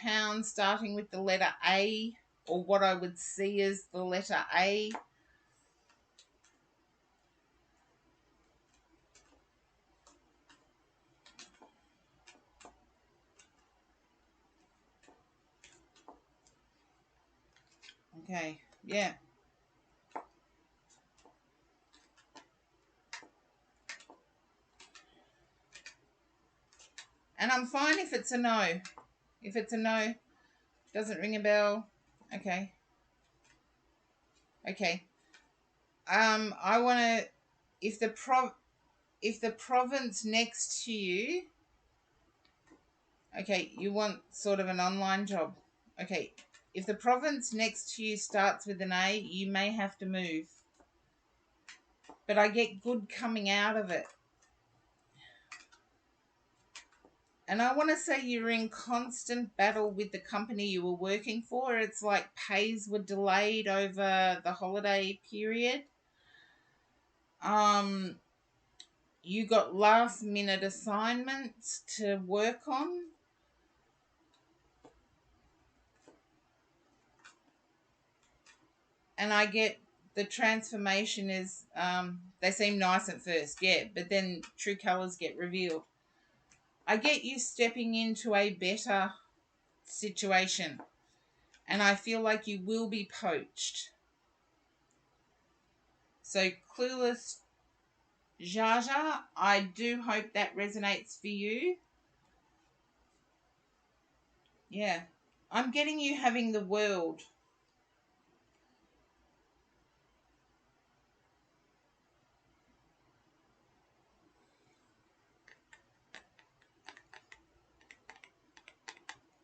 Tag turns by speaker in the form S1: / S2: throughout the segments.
S1: pounds starting with the letter A, or what I would see as the letter A. Okay, yeah. And I'm fine if it's a no. If it's a no, doesn't ring a bell. Okay. Okay. I want to, if the province next to you, okay, you want sort of an online job. Okay. If the province next to you starts with an A, you may have to move. But I get good coming out of it. And I want to say you're in constant battle with the company you were working for. It's like pays were delayed over the holiday period. You got last minute assignments to work on. And I get the transformation is, they seem nice at first, yeah, but then true colours get revealed. I get you stepping into a better situation, and I feel like you will be poached. So clueless Jaja, I do hope that resonates for you. Yeah. I'm getting you having the world.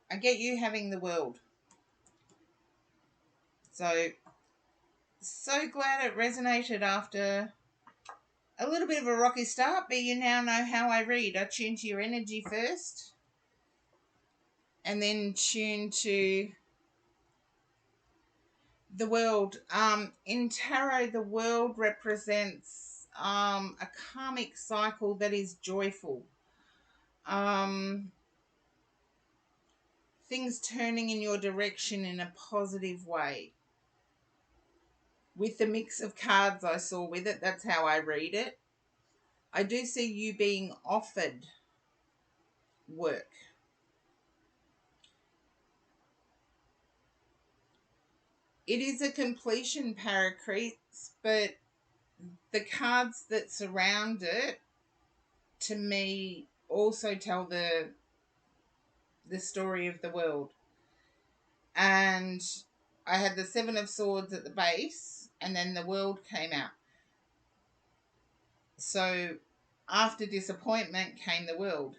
S1: I get you having the world. So glad it resonated after a little bit of a rocky start, but you now know how I read. I tune to your energy first, and then tune to the world. In tarot, the world represents a karmic cycle that is joyful. Things turning in your direction in a positive way. With the mix of cards I saw with it, that's how I read it. I do see you being offered work. It is a completion paracrete, but the cards that surround it, to me, also tell the story of the world. And I had the Seven of Swords at the base, and then the world came out. So after disappointment came the world,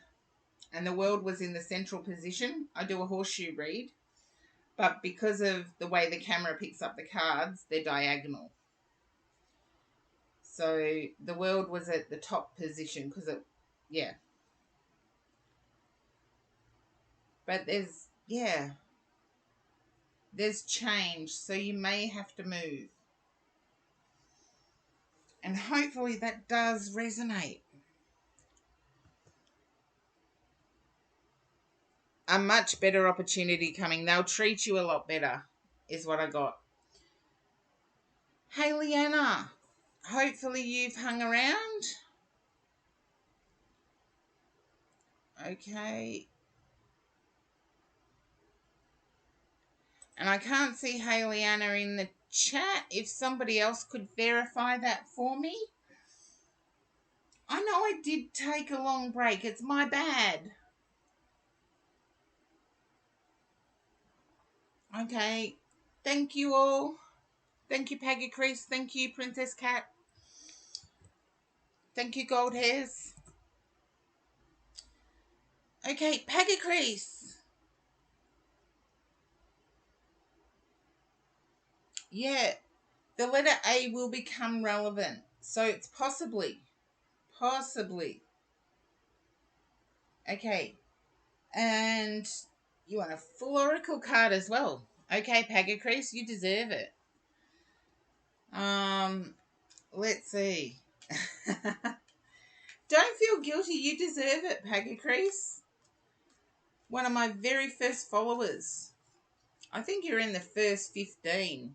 S1: and the world was in the central position. I do a horseshoe read, but because of the way the camera picks up the cards, they're diagonal. So the world was at the top position because it, yeah. But there's change, so you may have to move. And hopefully that does resonate. A much better opportunity coming. They'll treat you a lot better, is what I got. Hey, Leanna, hopefully you've hung around. Okay. And I can't see Hey, Leanna in the chat. If somebody else could verify that for me. I know I did take a long break. It's my bad. Okay. Thank you all. Thank you, Peggy Crease. Thank you, Princess Cat. Thank you, Gold Hairs. Okay, Peggy Crease. Yeah, the letter A will become relevant. So it's possibly. Okay. And you want a full oracle card as well. Okay, Peggy Crease, you deserve it. Let's see. Don't feel guilty. You deserve it, Peggy Crease. One of my very first followers. I think you're in the first 15.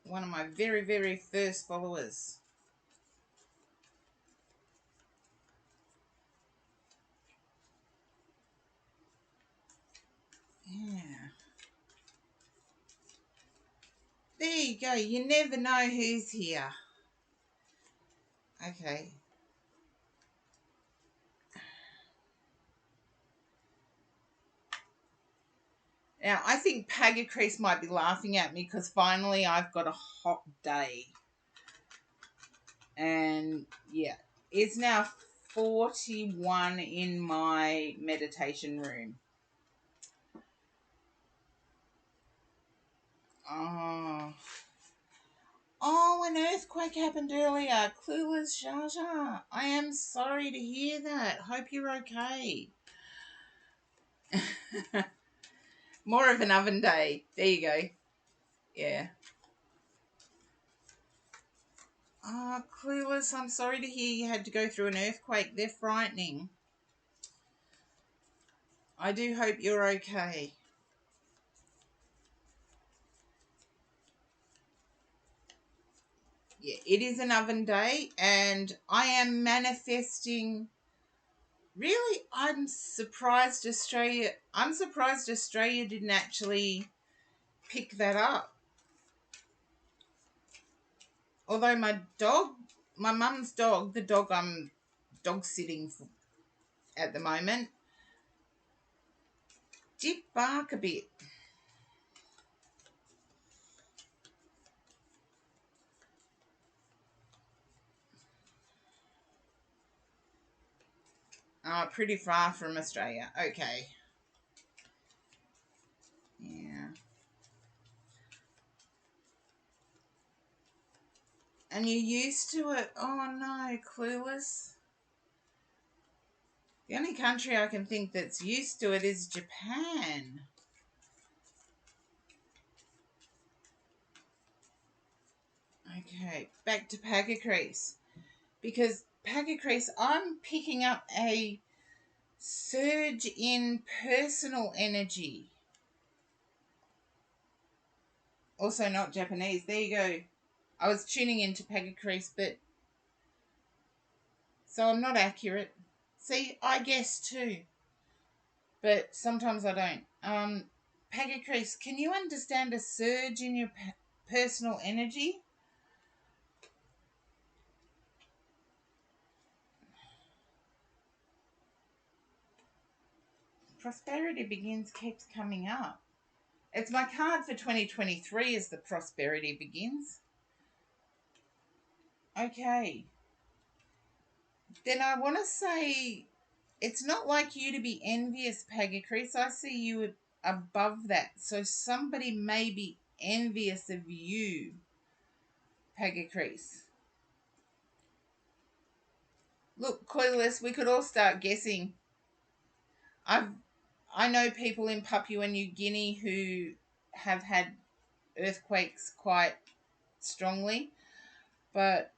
S1: One of my very, very first followers. Yeah. There you go. You never know who's here. Okay. Now, I think Pagacrease might be laughing at me because finally I've got a hot day. And yeah, it's now 41 in my meditation room. Oh. Oh, an earthquake happened earlier. Clueless Jaja. I am sorry to hear that. Hope you're okay. More of an oven day. There you go. Yeah. Oh, Clueless, I'm sorry to hear you had to go through an earthquake. They're frightening. I do hope you're okay. Yeah, it is an oven day, and I am manifesting. Really, I'm surprised Australia didn't actually pick that up. Although my mum's dog, the dog I'm dog sitting for at the moment, did bark a bit. Pretty far from Australia. Okay. Yeah. And you're used to it. Oh no, Clueless. The only country I can think that's used to it is Japan. Okay, back to Pagacrease. Because Pagacrease, I'm picking up a surge in personal energy. Also not Japanese. There you go. I was tuning into Pagacrease, but so I'm not accurate. See, I guess too, but sometimes I don't. Pagacrease, can you understand a surge in your personal energy? Prosperity Begins keeps coming up. It's my card for 2023 is the Prosperity Begins. Okay. Then I want to say it's not like you to be envious, Pagacrease. I see you above that. So somebody may be envious of you, Pagacrease. Look, Clueless, we could all start guessing. I know people in Papua New Guinea who have had earthquakes quite strongly, but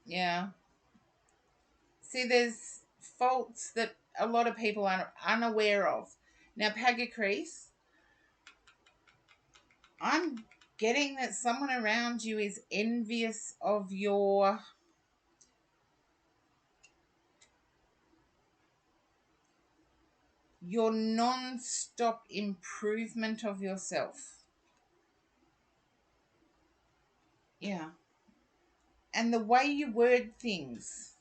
S1: yeah. See, there's faults that a lot of people are unaware of. Now, Pagacrease, I'm getting that someone around you is envious of your non-stop improvement of yourself. Yeah. And the way you word things.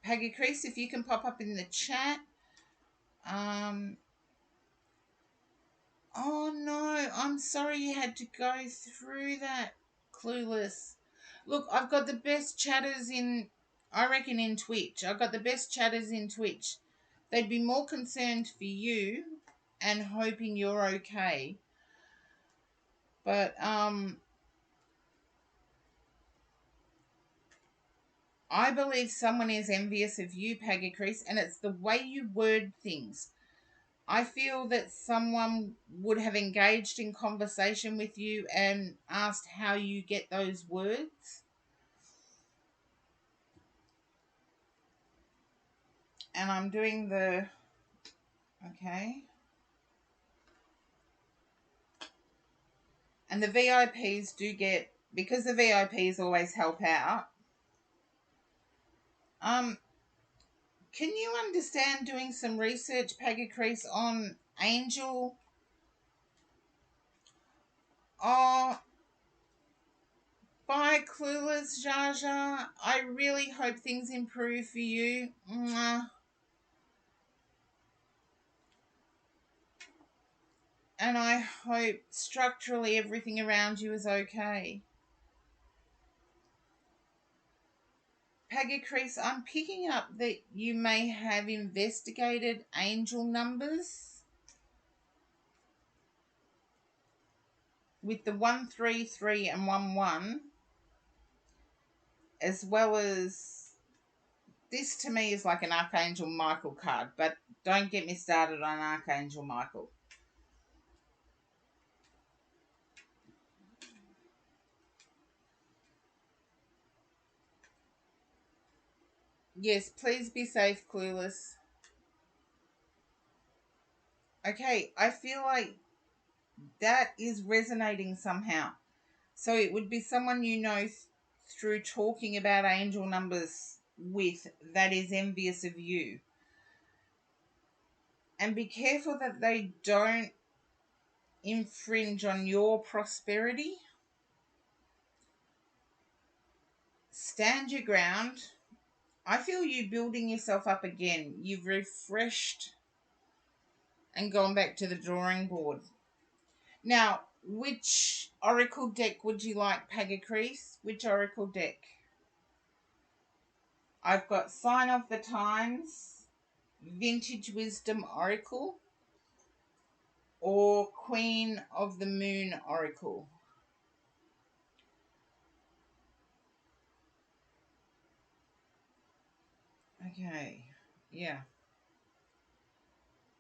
S1: Pagacrease, if you can pop up in the chat. Oh no, I'm sorry you had to go through that, Clueless. Look, I've got the best chatters I reckon in Twitch. I've got the best chatters in Twitch. They'd be more concerned for you and hoping you're okay. But I believe someone is envious of you, Pagacrease, and it's the way you word things. I feel that someone would have engaged in conversation with you and asked how you get those words. And I'm doing the, okay. And the VIPs do get, because the VIPs always help out. Can you understand doing some research, Pagacrease, on Angel? Oh, bye, Clueless, Jaja. I really hope things improve for you. Mwah. And I hope structurally everything around you is okay. Pagacrease, I'm picking up that you may have investigated angel numbers with the 133 and 11, as well as this to me is like an Archangel Michael card, but don't get me started on Archangel Michael. Yes, please be safe, Clueless. Okay, I feel like that is resonating somehow. So it would be someone you know through talking about angel numbers with that is envious of you. And be careful that they don't infringe on your prosperity. Stand your ground. I feel you building yourself up again. You've refreshed and gone back to the drawing board. Now, which oracle deck would you like, Pagacrease? Which oracle deck? I've got Sign of the Times, Vintage Wisdom Oracle, or Queen of the Moon Oracle. Okay, yeah.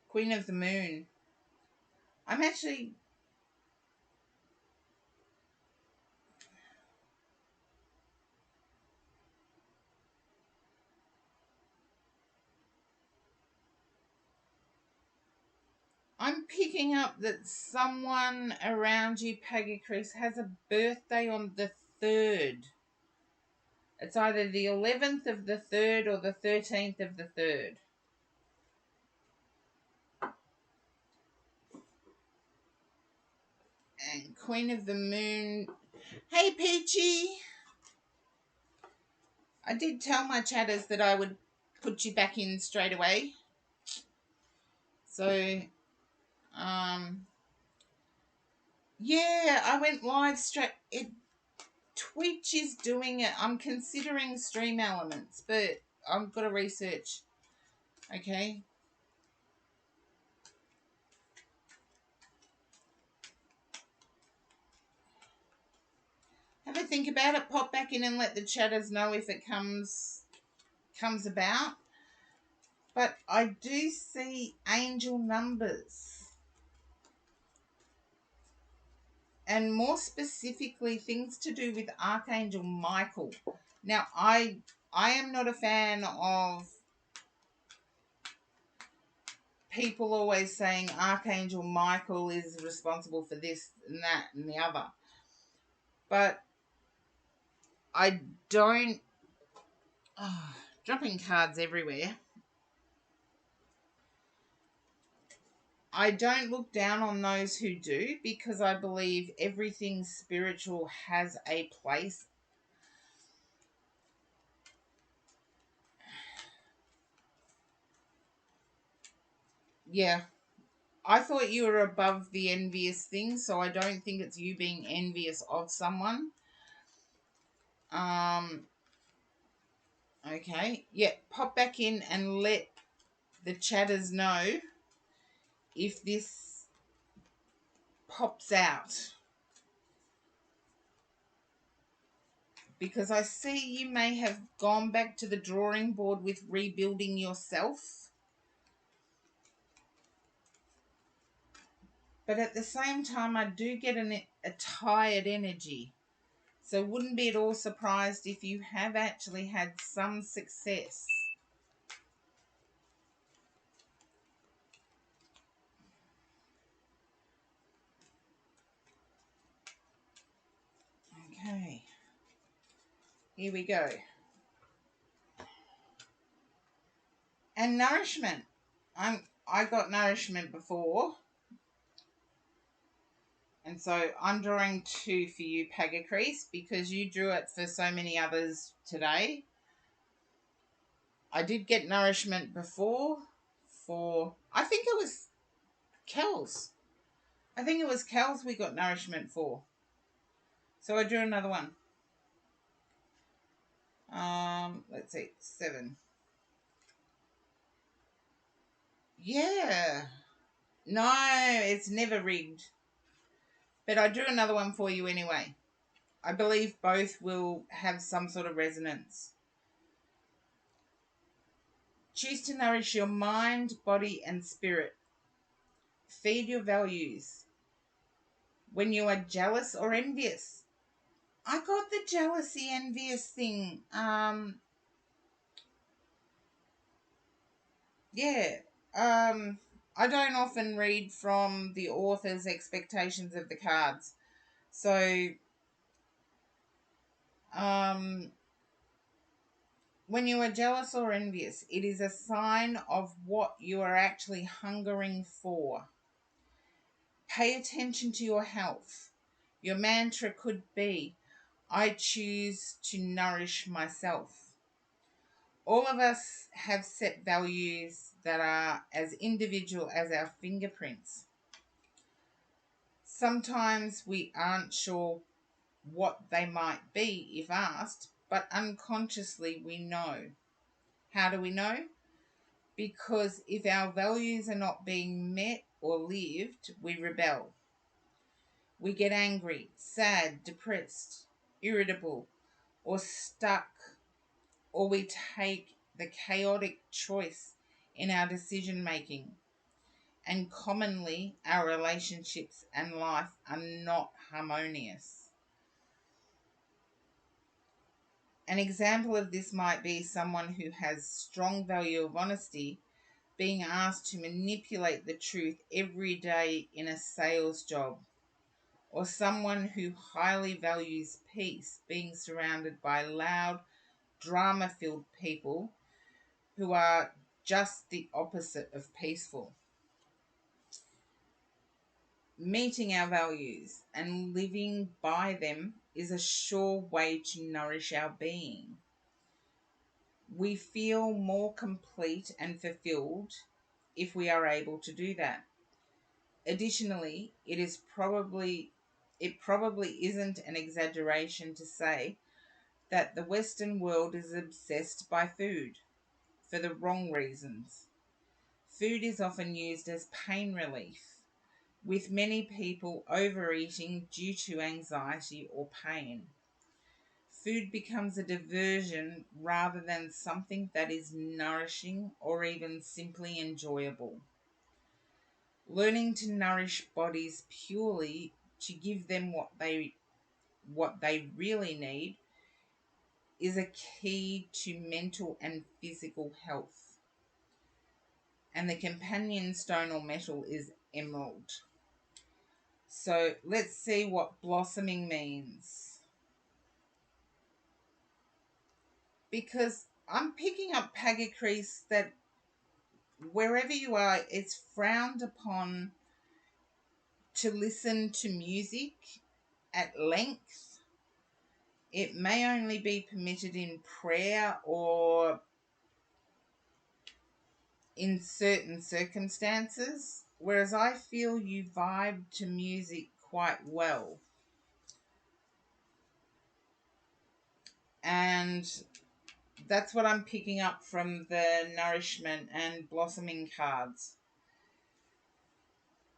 S1: Queen of the Moon. I'm picking up that someone around you, Pagacrease, has a birthday on the 3rd. It's either the 11th of the 3rd or the 13th of the 3rd. And Queen of the Moon. Hey, Peachy. I did tell my chatters that I would put you back in straight away. So, yeah, I went live straight. Twitch is doing it. I'm considering Stream Elements, but I've got to research. Okay. Have a think about it. Pop back in and let the chatters know if it comes about. But I do see angel numbers. And more specifically, things to do with Archangel Michael. Now, I am not a fan of people always saying Archangel Michael is responsible for this and that and the other. But I don't... dropping cards everywhere. I don't look down on those who do, because I believe everything spiritual has a place. Yeah. I thought you were above the envious thing, so I don't think it's you being envious of someone. Okay. Yeah, pop back in and let the chatters know if this pops out. Because I see you may have gone back to the drawing board with rebuilding yourself. But at the same time, I do get a tired energy. So wouldn't be at all surprised if you have actually had some success. Okay. Here we go. And nourishment. I got nourishment before. And so I'm drawing 2 for you, Pagacrease, because you drew it for so many others today. I did get nourishment before for, I think it was Kel's. I think it was Kel's we got nourishment for. So I drew another one. Let's see, 7. Yeah. No, it's never rigged. But I drew another one for you anyway. I believe both will have some sort of resonance. Choose to nourish your mind, body, and spirit. Feed your values. When you are jealous or envious. I got the jealousy, envious thing. Yeah. I don't often read from the author's expectations of the cards. So, when you are jealous or envious, it is a sign of what you are actually hungering for. Pay attention to your health. Your mantra could be, I choose to nourish myself. All of us have set values that are as individual as our fingerprints. Sometimes we aren't sure what they might be if asked, but unconsciously we know. How do we know? Because if our values are not being met or lived, we rebel. We get angry, sad, depressed, irritable, or stuck, or we take the chaotic choice in our decision making. And commonly, our relationships and life are not harmonious. An example of this might be someone who has strong value of honesty being asked to manipulate the truth every day in a sales job, or someone who highly values peace being surrounded by loud, drama-filled people who are just the opposite of peaceful. Meeting our values and living by them is a sure way to nourish our being. We feel more complete and fulfilled if we are able to do that. Additionally, it probably isn't an exaggeration to say that the Western world is obsessed by food for the wrong reasons. Food is often used as pain relief, with many people overeating due to anxiety or pain. Food becomes a diversion rather than something that is nourishing or even simply enjoyable. Learning to nourish bodies purely to give them what they really need is a key to mental and physical health. And the companion stone or metal is emerald. So let's see what blossoming means. Because I'm picking up Pagacrease that wherever you are, it's frowned upon to listen to music at length. It may only be permitted in prayer or in certain circumstances, whereas I feel you vibe to music quite well. And that's what I'm picking up from the nourishment and blossoming cards.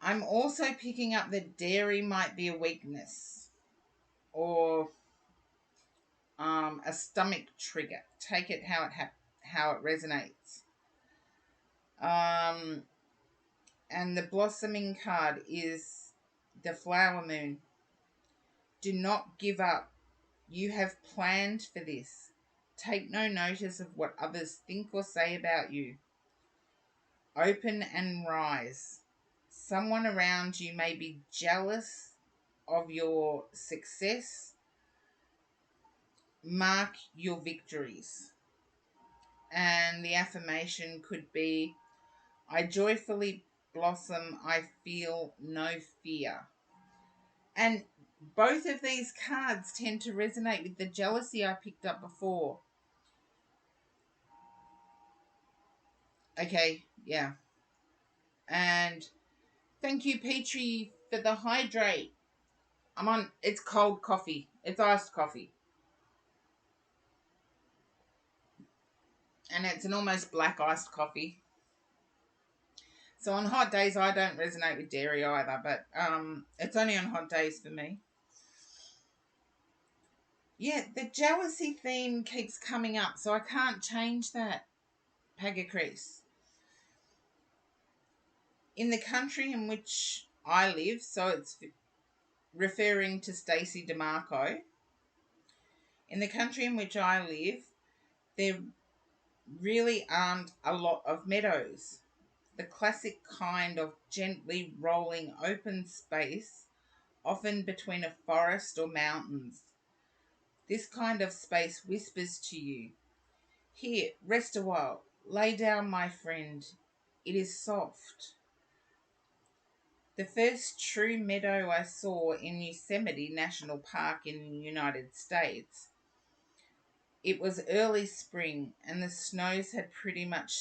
S1: I'm also picking up that dairy might be a weakness or a stomach trigger. Take it how it resonates. And the blossoming card is the flower moon. Do not give up. You have planned for this. Take no notice of what others think or say about you. Open and rise. Someone around you may be jealous of your success mark your victories. And the affirmation could be, I joyfully blossom, I feel no fear. And both of these cards tend to resonate with the jealousy I picked up before. Okay, yeah. And thank you, Petrie, for the hydrate. It's cold coffee. It's iced coffee. And it's an almost black iced coffee. So on hot days, I don't resonate with dairy either, but it's only on hot days for me. Yeah, the jealousy theme keeps coming up, so I can't change that, Pagacrease. In the country in which I live, so it's referring to Stacey DeMarco, in the country in which I live, there really aren't a lot of meadows. The classic kind of gently rolling open space, often between a forest or mountains. This kind of space whispers to you, here, rest a while, lay down, my friend. It is soft. The first true meadow I saw in Yosemite National Park in the United States. It was early spring and the snows had pretty much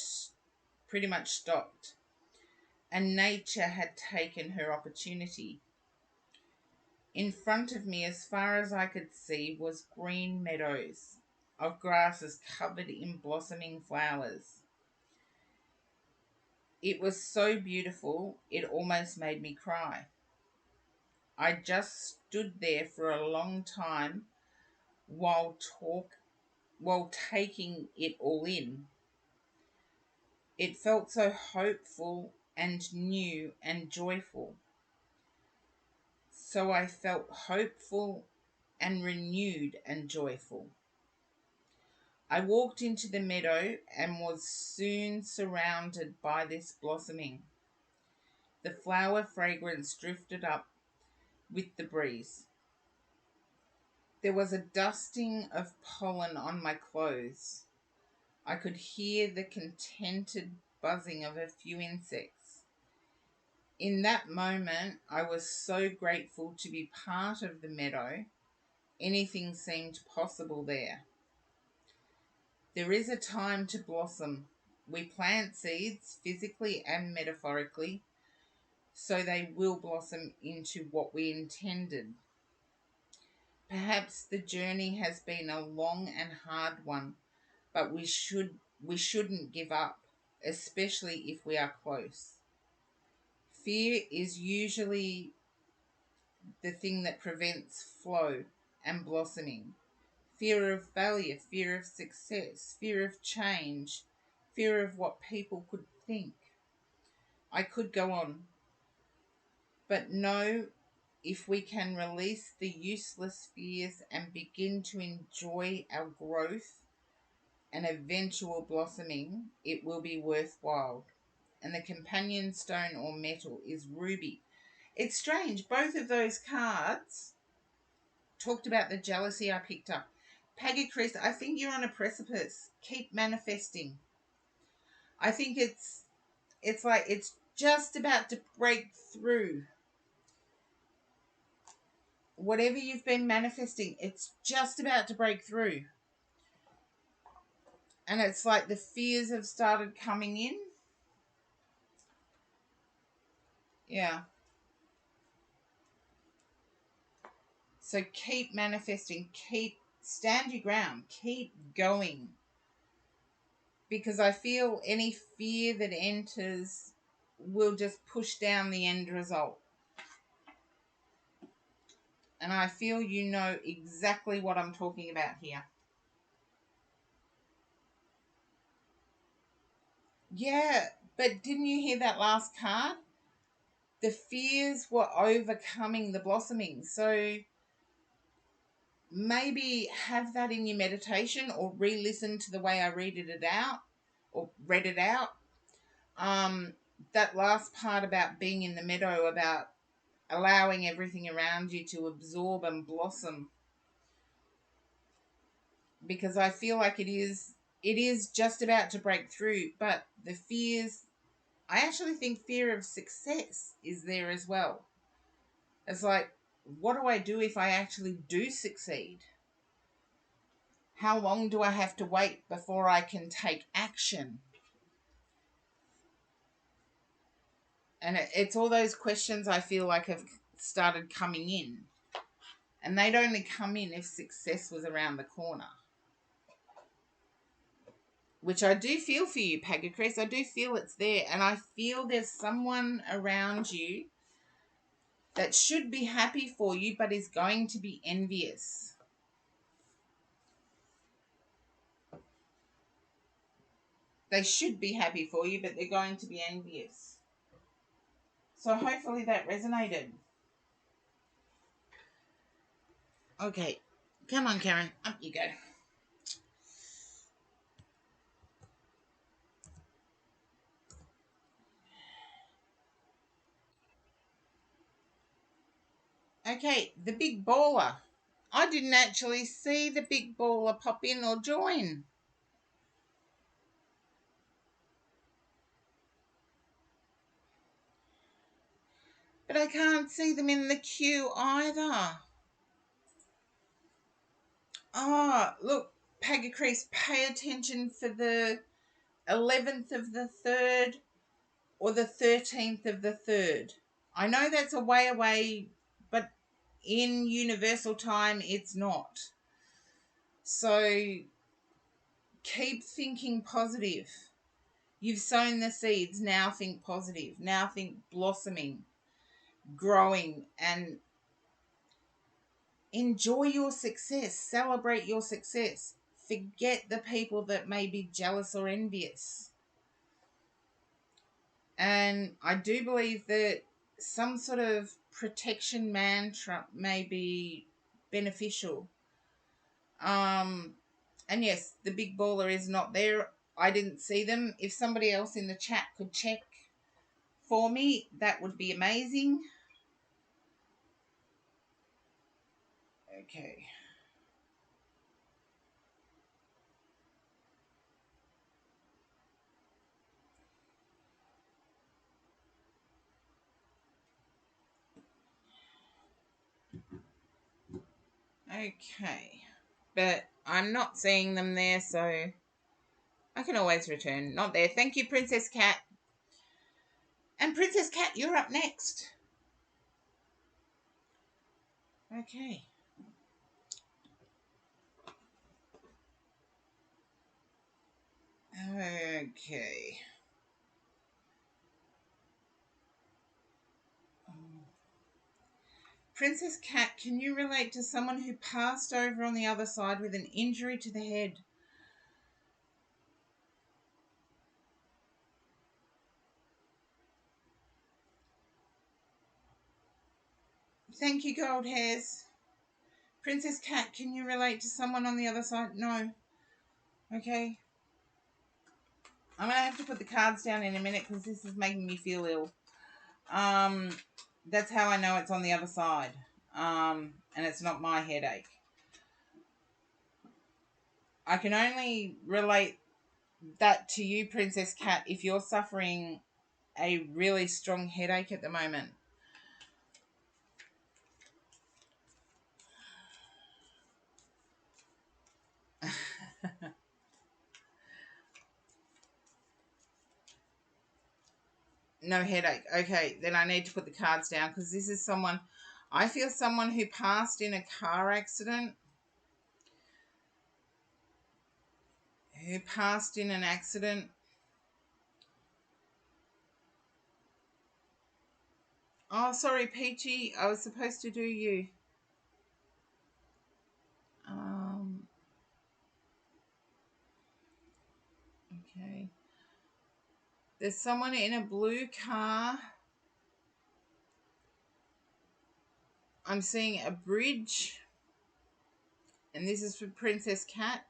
S1: stopped, and nature had taken her opportunity. In front of me, as far as I could see, was green meadows of grasses covered in blossoming flowers. It was so beautiful, it almost made me cry. I just stood there for a long time while taking it all in. It felt so hopeful and new and joyful. So I felt hopeful and renewed and joyful. I walked into the meadow and was soon surrounded by this blossoming. The flower fragrance drifted up with the breeze. There was a dusting of pollen on my clothes. I could hear the contented buzzing of a few insects. In that moment, I was so grateful to be part of the meadow. Anything seemed possible there. There is a time to blossom. We plant seeds, physically and metaphorically, so they will blossom into what we intended. Perhaps the journey has been a long and hard one, but we shouldn't give up, especially if we are close. Fear is usually the thing that prevents flow and blossoming. Fear of failure, fear of success, fear of change, fear of what people could think. I could go on, but know if we can release the useless fears and begin to enjoy our growth and eventual blossoming, it will be worthwhile. And the companion stone or metal is ruby. It's strange, both of those cards talked about the jealousy I picked up. Peggy Chris, I think you're on a precipice. Keep manifesting. I think it's like it's just about to break through. Whatever you've been manifesting, it's just about to break through. And it's like the fears have started coming in. Yeah. So keep manifesting, stand your ground, keep going. Because I feel any fear that enters will just push down the end result. And I feel you know exactly what I'm talking about here. Yeah, but didn't you hear that last card? The fears were overcoming the blossoming. So maybe have that in your meditation or re-listen to the way I read it out or read it out. That last part about being in the meadow, about allowing everything around you to absorb and blossom. because I feel like it is just about to break through, but the fears, I actually think fear of success is there as well. It's like, what do I do if I actually do succeed? How long do I have to wait before I can take action? And it's all those questions I feel like have started coming in. And they'd only come in if success was around the corner. Which I do feel for you, Pagacris. I do feel it's there. And I feel there's someone around you that should be happy for you but is going to be envious. They should be happy for you, but they're going to be envious. So hopefully that resonated. Okay. Come on, Karen. Up you go. Okay, the big baller. I didn't actually see the big baller pop in or join. But I can't see them in the queue either. Oh, look, Pagacrease, pay attention for the 11th of the 3rd or the 13th of the 3rd. I know that's a way away, but in universal time, it's not. So keep thinking positive. You've sown the seeds. Now think positive. Now think blossoming, growing, and enjoy your success. Celebrate your success. Forget the people that may be jealous or envious. And I do believe that some sort of protection mantra may be beneficial. And yes, the big baller is not there. I didn't see them. If somebody else in the chat could check for me, that would be amazing. Okay. Okay. But I'm not seeing them there, so I can always return. Not there. Thank you, Princess Cat. And Princess Cat, you're up next. Okay. Okay. Princess Cat, can you relate to someone who passed over on the other side with an injury to the head? Thank you, Gold Hairs. Princess Cat, can you relate to someone on the other side? No. Okay. I'm going to have to put the cards down in a minute because this is making me feel ill. That's how I know it's on the other side. And it's not my headache. I can only relate that to you, Princess Cat, if you're suffering a really strong headache at the moment. No headache. Okay, then I need to put the cards down because this is someone, I feel someone who passed in a car accident. Who passed in an accident. Oh, sorry, Peachy. I was supposed to do you. Okay. There's someone in a blue car. I'm seeing a bridge. And this is for Princess Cat.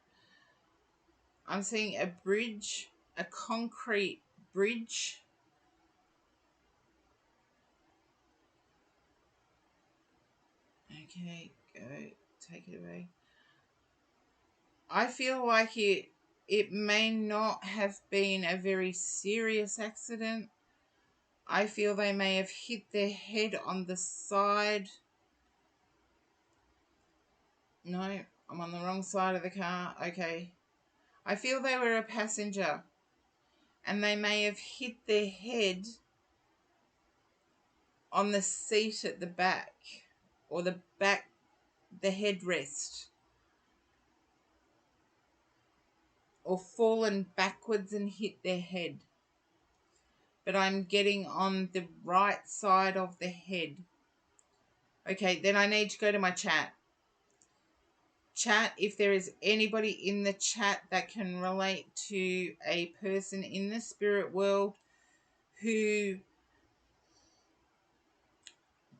S1: I'm seeing a bridge, a concrete bridge. Okay, go. Take it away. I feel like it may not have been a very serious accident. I feel they may have hit their head on the side. No, I'm on the wrong side of the car. Okay. I feel they were a passenger and they may have hit their head on the seat at the back, or the headrest, or fallen backwards and hit their head. But I'm getting on the right side of the head. Okay, then I need to go to my chat. Chat, if there is anybody in the chat that can relate to a person in the spirit world who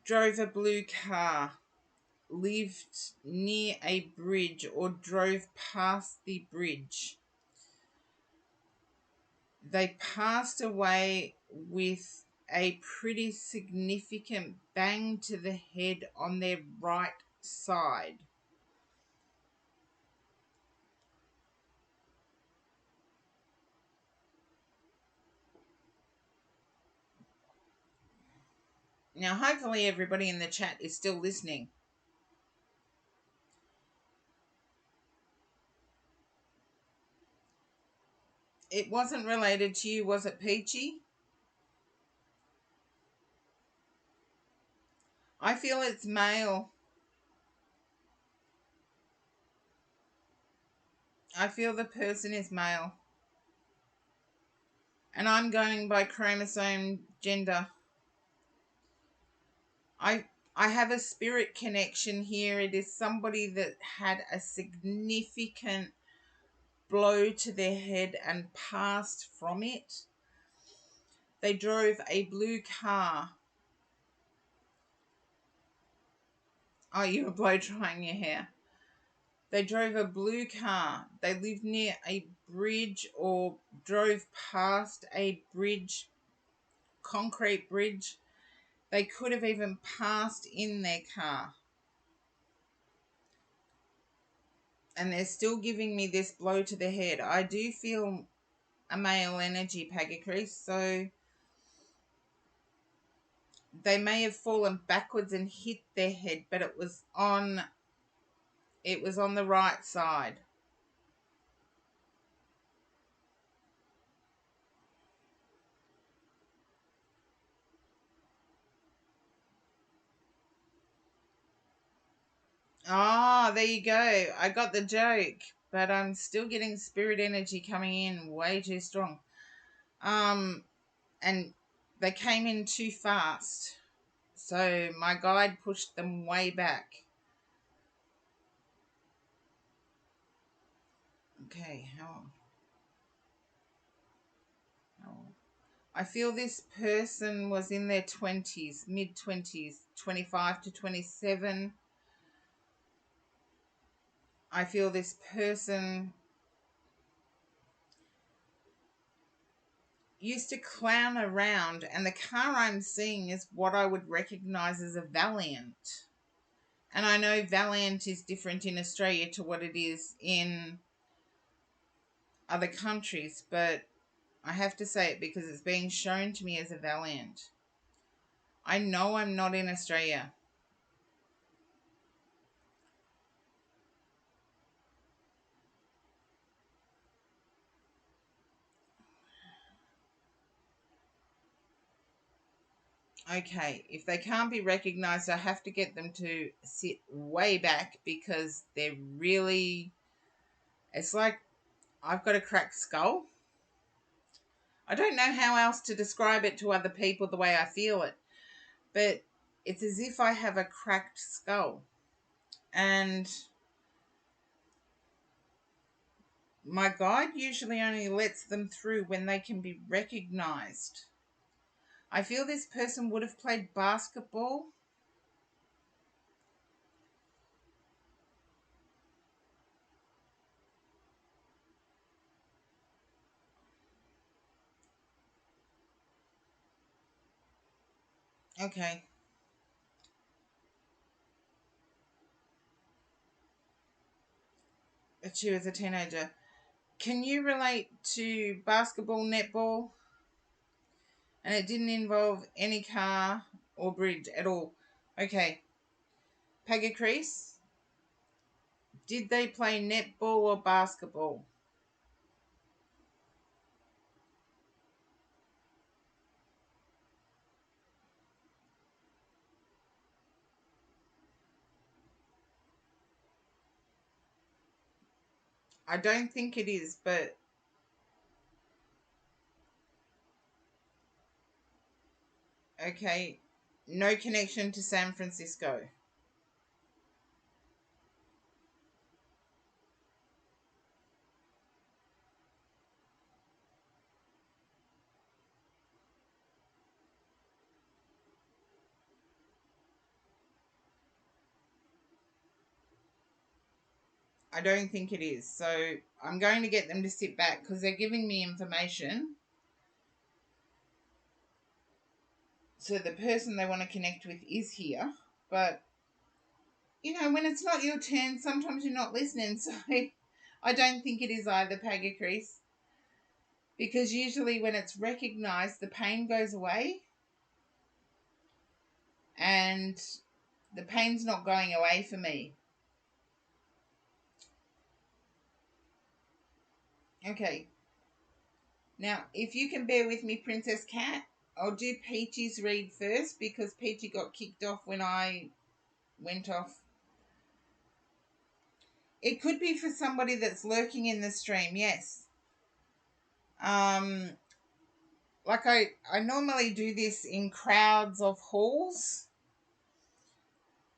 S1: drove a blue car, lived near a bridge, or drove past the bridge. They passed away with a pretty significant bang to the head on their right side. Now, hopefully everybody in the chat is still listening. It wasn't related to you, was it, Peachy? I feel it's male. I feel the person is male. And I'm going by chromosome gender. I have a spirit connection here. It is somebody that had a significant blow to their head and passed from it. They drove a blue car. Oh, you were blow drying your hair. They drove a blue car. They lived near a bridge or drove past a bridge, concrete bridge. They could have even passed in their car. And they're still giving me this blow to the head. I do feel a male energy, Pagacrease, so they may have fallen backwards and hit their head, but it was on the right side. Oh, there you go. I got the joke, but I'm still getting spirit energy coming in way too strong. And they came in too fast. So my guide pushed them way back. Okay, how I feel this person was in their 20s, mid-20s, 25 to 27. I feel this person used to clown around, and the car I'm seeing is what I would recognize as a Valiant. And I know Valiant is different in Australia to what it is in other countries, but I have to say it because it's being shown to me as a Valiant. I know I'm not in Australia. Okay, if they can't be recognized, I have to get them to sit way back because they're really, it's like I've got a cracked skull. I don't know how else to describe it to other people the way I feel it, but it's as if I have a cracked skull. And my guide usually only lets them through when they can be recognized. I feel this person would have played basketball. Okay. affected you as a teenager. Can you relate to basketball, netball? And it didn't involve any car or bridge at all. Okay. Pagacrease, did they play netball or basketball? I don't think it is, but okay. No connection to San Francisco. I don't think it is. So I'm going to get them to sit back because they're giving me information. So the person they want to connect with is here. But, when it's not your turn, sometimes you're not listening. So I don't think it is either, Pagacrease. Because usually when it's recognized, the pain goes away. And the pain's not going away for me. Okay. Now, if you can bear with me, Princess Cat, I'll do Peachy's read first because Peachy got kicked off when I went off. It could be for somebody that's lurking in the stream, yes. Like I normally do this in crowds of halls,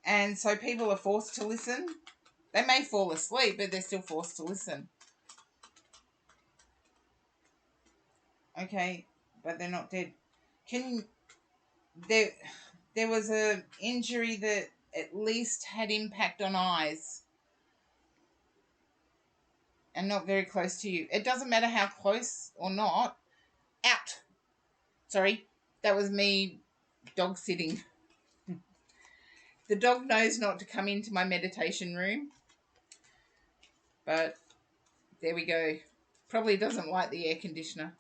S1: and so people are forced to listen. They may fall asleep, but they're still forced to listen. Okay, but they're not dead. There was a injury that at least had impact on eyes and not very close to you. It doesn't matter how close or not. Out. Sorry, that was me dog sitting. The dog knows not to come into my meditation room. But there we go. Probably doesn't like the air conditioner.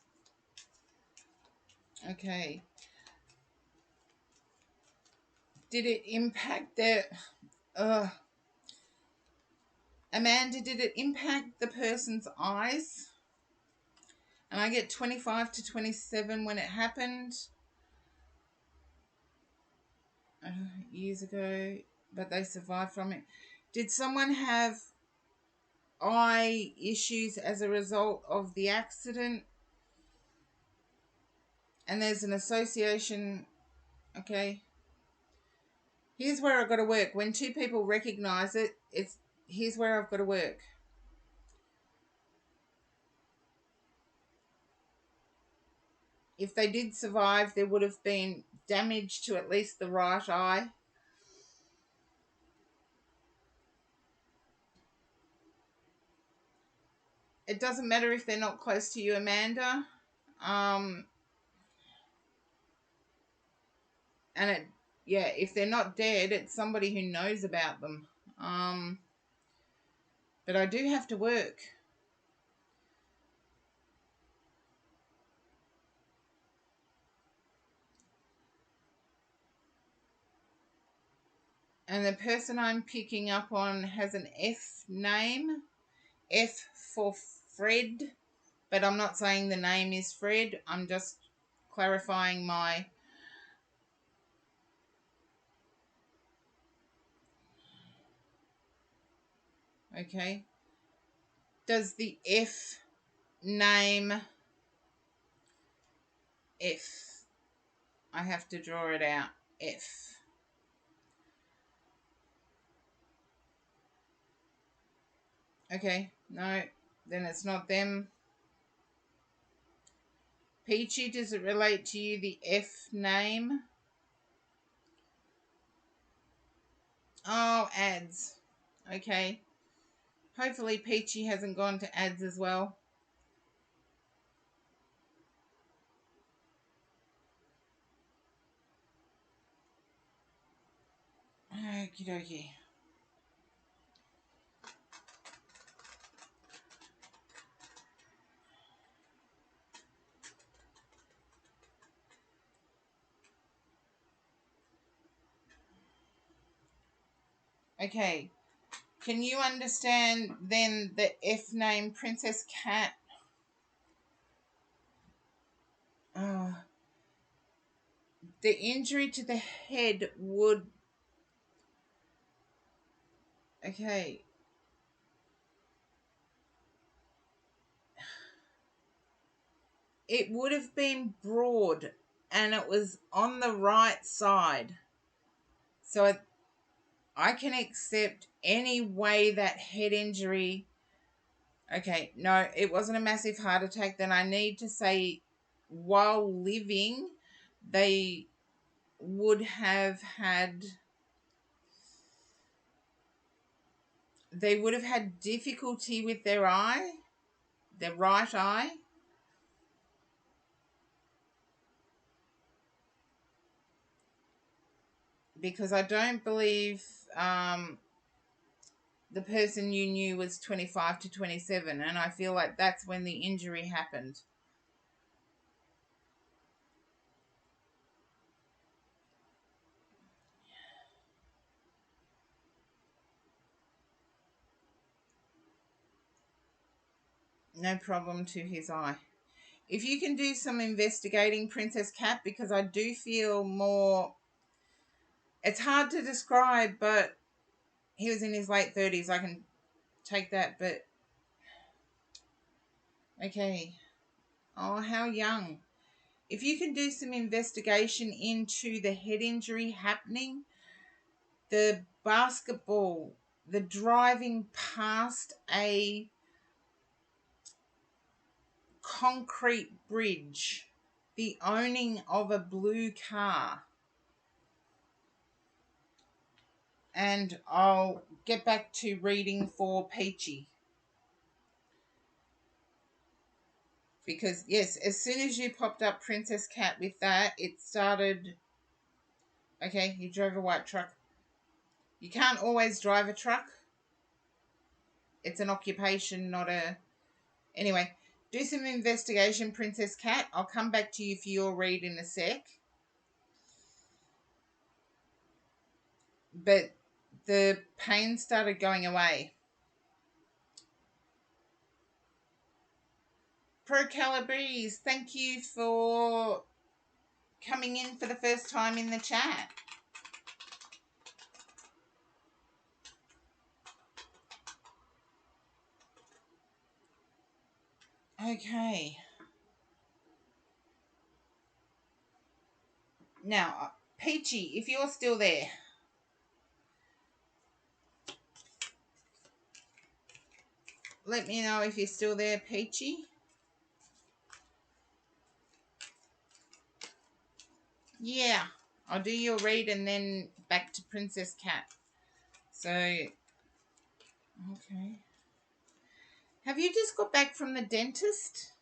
S1: Okay. Did it impact the... Amanda, did it impact the person's eyes? And I get 25 to 27 when it happened. Years ago, but they survived from it. Did someone have eye issues as a result of the accident? And there's an association. Okay. Here's where I've got to work. When two people recognize it, here's where I've got to work. If they did survive, there would have been damage to at least the right eye. It doesn't matter if they're not close to you, Amanda. And if they're not dead, it's somebody who knows about them. But I do have to work. And the person I'm picking up on has an F name. F for Fred. But I'm not saying the name is Fred. I'm just clarifying my... Okay. Does the F name... F. I have to draw it out. F. Okay. No. Then it's not them. Peachy, does it relate to you, the F name? Oh, ads. Okay. Hopefully Peachy hasn't gone to ads as well. Okie dokie. Okay. Can you understand then the F name, Princess Cat? The injury to the head would... Okay. It would have been broad and it was on the right side. So I can accept any way that head injury... Okay, no, it wasn't a massive heart attack. Then I need to say while living, they would have had... They would have had difficulty with their eye, their right eye. Because I don't believe the person you knew was 25 to 27, and I feel like that's when the injury happened. No problem to his eye. If you can do some investigating, Princess Cat, because I do feel more... It's hard to describe, but he was in his late 30s. I can take that, but... Okay. Oh, how young. If you can do some investigation into the head injury happening, the basketball, the driving past a concrete bridge, the owning of a blue car. And I'll get back to reading for Peachy. Because, yes, as soon as you popped up Princess Cat with that, it started... Okay, you drove a white truck. You can't always drive a truck. It's an occupation, not a... Anyway, do some investigation, Princess Cat. I'll come back to you for your read in a sec. But the pain started going away. Pro Calabrese, thank you for coming in for the first time in the chat. Okay. Now, Peachy, if you're still there, let me know if you're still there, Peachy. Yeah, I'll do your read and then back to Princess Cat. So, okay. Have you just got back from the dentist?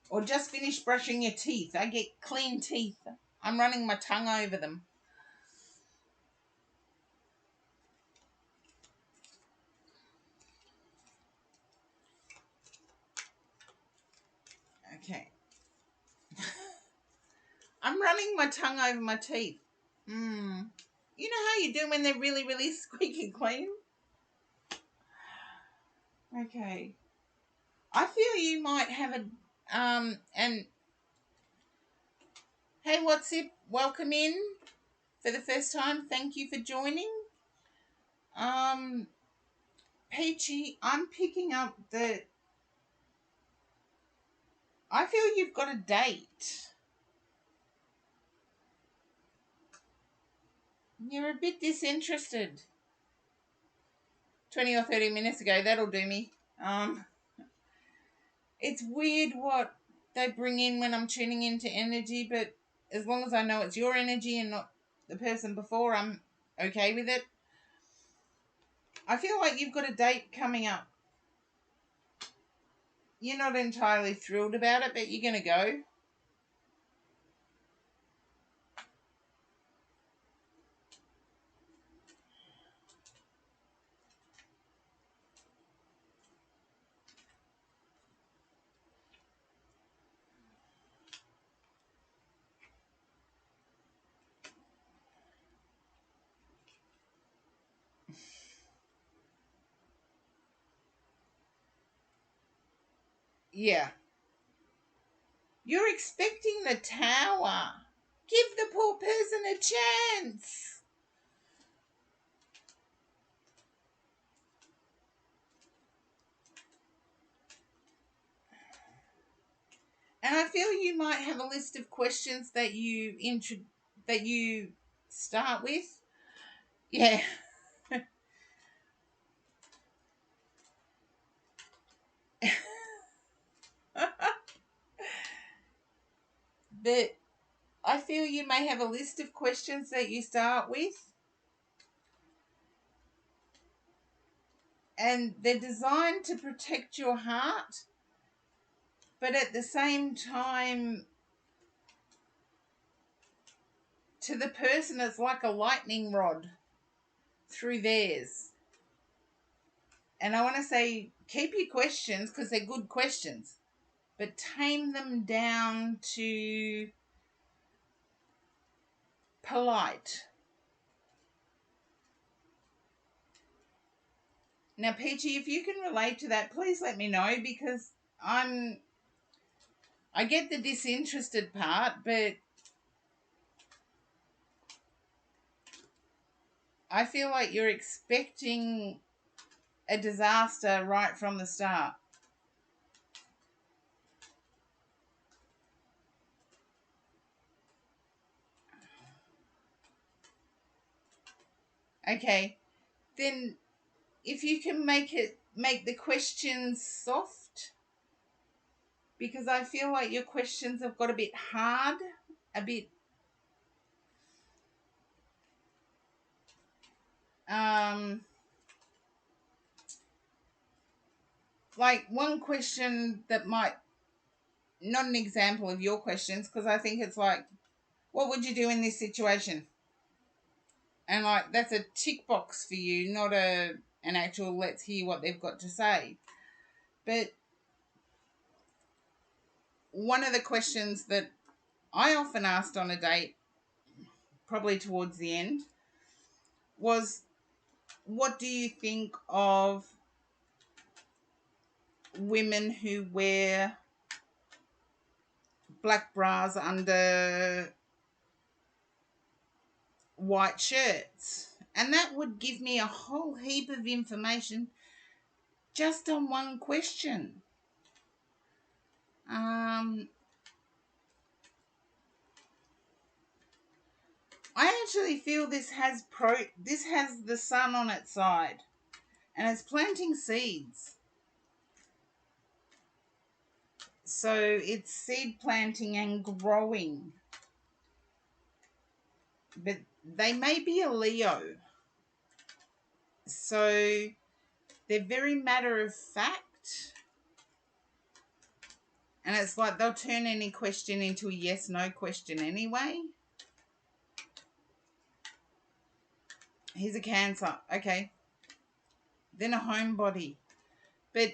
S1: Or just finished brushing your teeth? I get clean teeth. I'm running my tongue over them. Okay. I'm running my tongue over my teeth. You know how you do when they're really, really squeaky clean? Okay. I feel you might have a... And... Hey, what's it? Welcome in for the first time. Thank you for joining. Peachy, I'm picking up the... I feel you've got a date. You're a bit disinterested. 20 or 30 minutes ago, that'll do me. It's weird what they bring in when I'm tuning into energy, but as long as I know it's your energy and not the person before, I'm okay with it. I feel like you've got a date coming up. You're not entirely thrilled about it, but you're going to go. Yeah. You're expecting the tower. Give the poor person a chance. And I feel you might have a list of questions that you start with. Yeah. But I feel you may have a list of questions that you start with, and they're designed to protect your heart, but at the same time, to the person, it's like a lightning rod through theirs. And I want to say, keep your questions because they're good questions, but tame them down to polite. Now, Peachy, if you can relate to that, please let me know, because I get the disinterested part, but I feel like you're expecting a disaster right from the start. Okay, then if you can make the questions soft, because I feel like your questions have got a bit hard, a bit um like one question that might, not an example of your questions, because I think it's like, what would you do in this situation? And like that's a tick box for you, not an actual let's hear what they've got to say. But one of the questions that I often asked on a date, probably towards the end, was, what do you think of women who wear black bras under white shirts? And that would give me a whole heap of information just on one question. I actually feel this has the sun on its side, and it's planting seeds. So it's seed planting and growing. But they may be a Leo. So they're very matter of fact. And it's like they'll turn any question into a yes/no question anyway. He's a Cancer. Okay. Then a homebody. But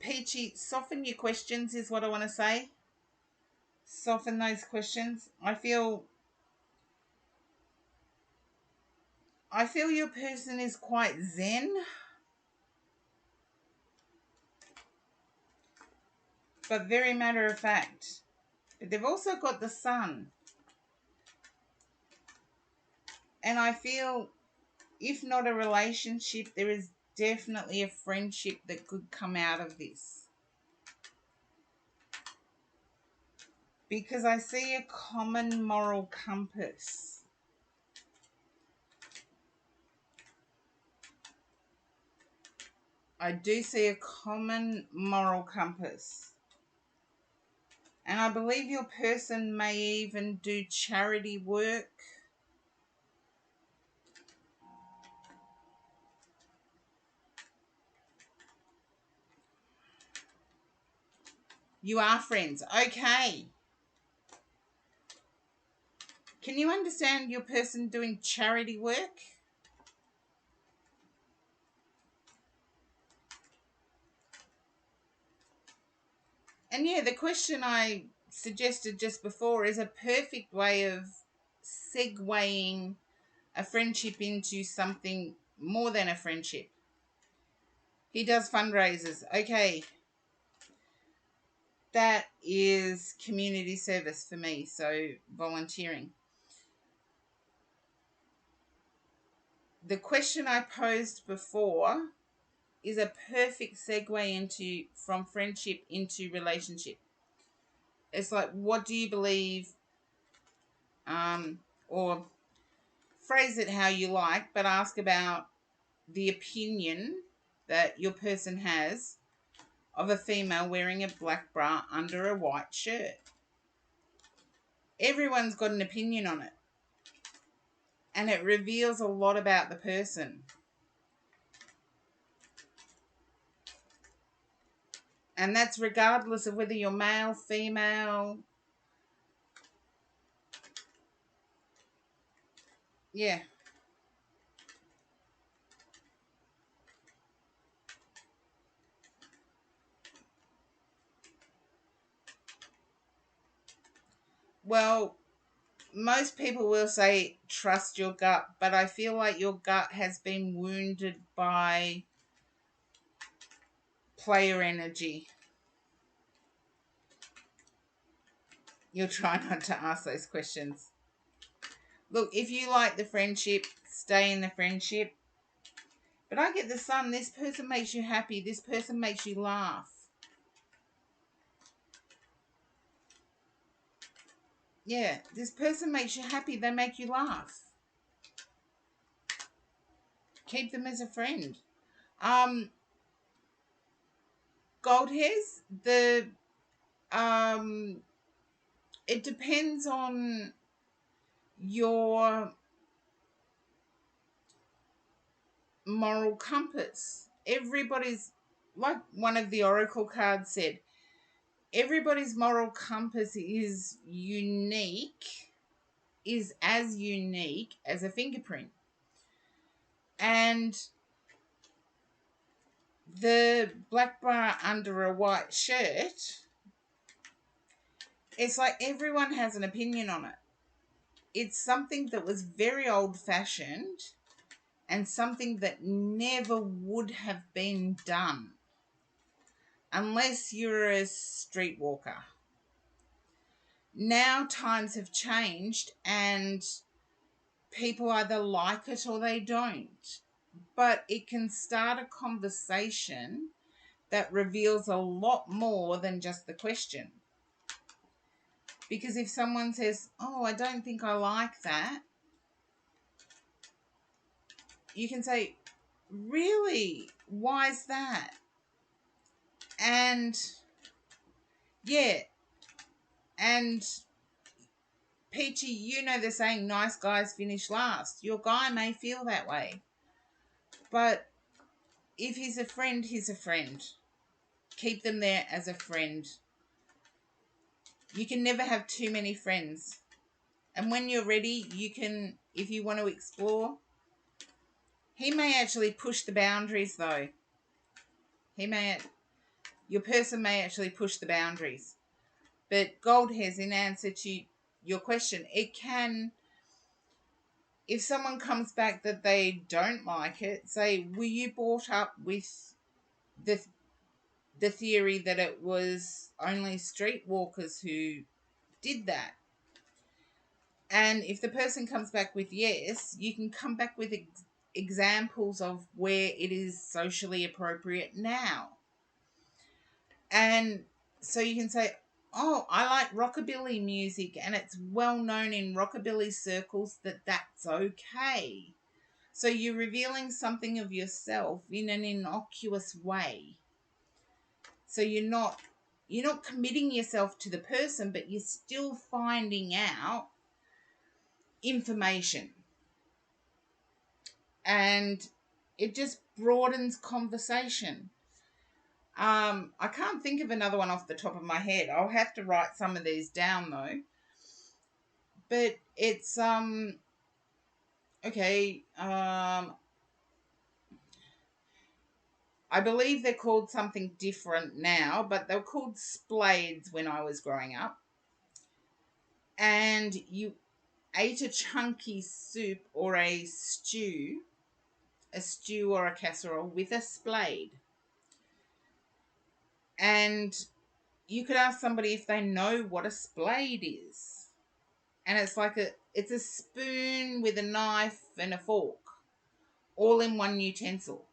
S1: Peachy, soften your questions is what I want to say. Soften those questions. I feel your person is quite zen, but very matter of fact. But they've also got the sun. And I feel, if not a relationship, there is definitely a friendship that could come out of this. Because I see a common moral compass. I do see a common moral compass. And I believe your person may even do charity work. You are friends. Okay. Can you understand your person doing charity work? And yeah, the question I suggested just before is a perfect way of segueing a friendship into something more than a friendship. He does fundraisers. Okay. that is community service for me, so volunteering. The question I posed before is a perfect segue into from friendship into relationship. It's like, what do you believe, or phrase it how you like, but ask about the opinion that your person has of a female wearing a black bra under a white shirt. Everyone's got an opinion on it, and it reveals a lot about the person. And that's regardless of whether you're male, female. Yeah. Well, most people will say trust your gut, but I feel like your gut has been wounded by player energy. You'll try not to ask those questions. Look, if you like the friendship, stay in the friendship. But I get the Sun, this person makes you happy, this person makes you laugh. Yeah, this person makes you happy, they make you laugh. Keep them as a friend. Gold hairs, it depends on your moral compass. Everybody's, like one of the oracle cards said, everybody's moral compass is as unique as a fingerprint. And the black bra under a white shirt, it's like everyone has an opinion on it. It's something that was very old-fashioned and something that never would have been done unless you're a streetwalker. Now times have changed and people either like it or they don't. But it can start a conversation that reveals a lot more than just the question. Because if someone says, oh, I don't think I like that, you can say, really? Why is that? And yeah, and Peachy, you know the saying, nice guys finish last. Your guy may feel that way. But if he's a friend, he's a friend. Keep them there as a friend. You can never have too many friends. And when you're ready, you can, if you want to explore, he may actually push the boundaries though. Your person may actually push the boundaries. But gold hairs, in answer to your question, it can, if someone comes back that they don't like it, say, were you brought up with the theory that it was only streetwalkers who did that? And if the person comes back with yes, you can come back with examples of where it is socially appropriate now. And so you can say, oh, I like rockabilly music and it's well known in rockabilly circles that that's okay. So you're revealing something of yourself in an innocuous way. So you're not committing yourself to the person, but you're still finding out information. And it just broadens conversation. I can't think of another one off the top of my head. I'll have to write some of these down though. But it's okay. I believe they're called something different now, but they were called splades when I was growing up. And you ate a chunky soup or a stew or a casserole with a splade. And you could ask somebody if they know what a splade is. And it's like it's a spoon with a knife and a fork, all in one utensil.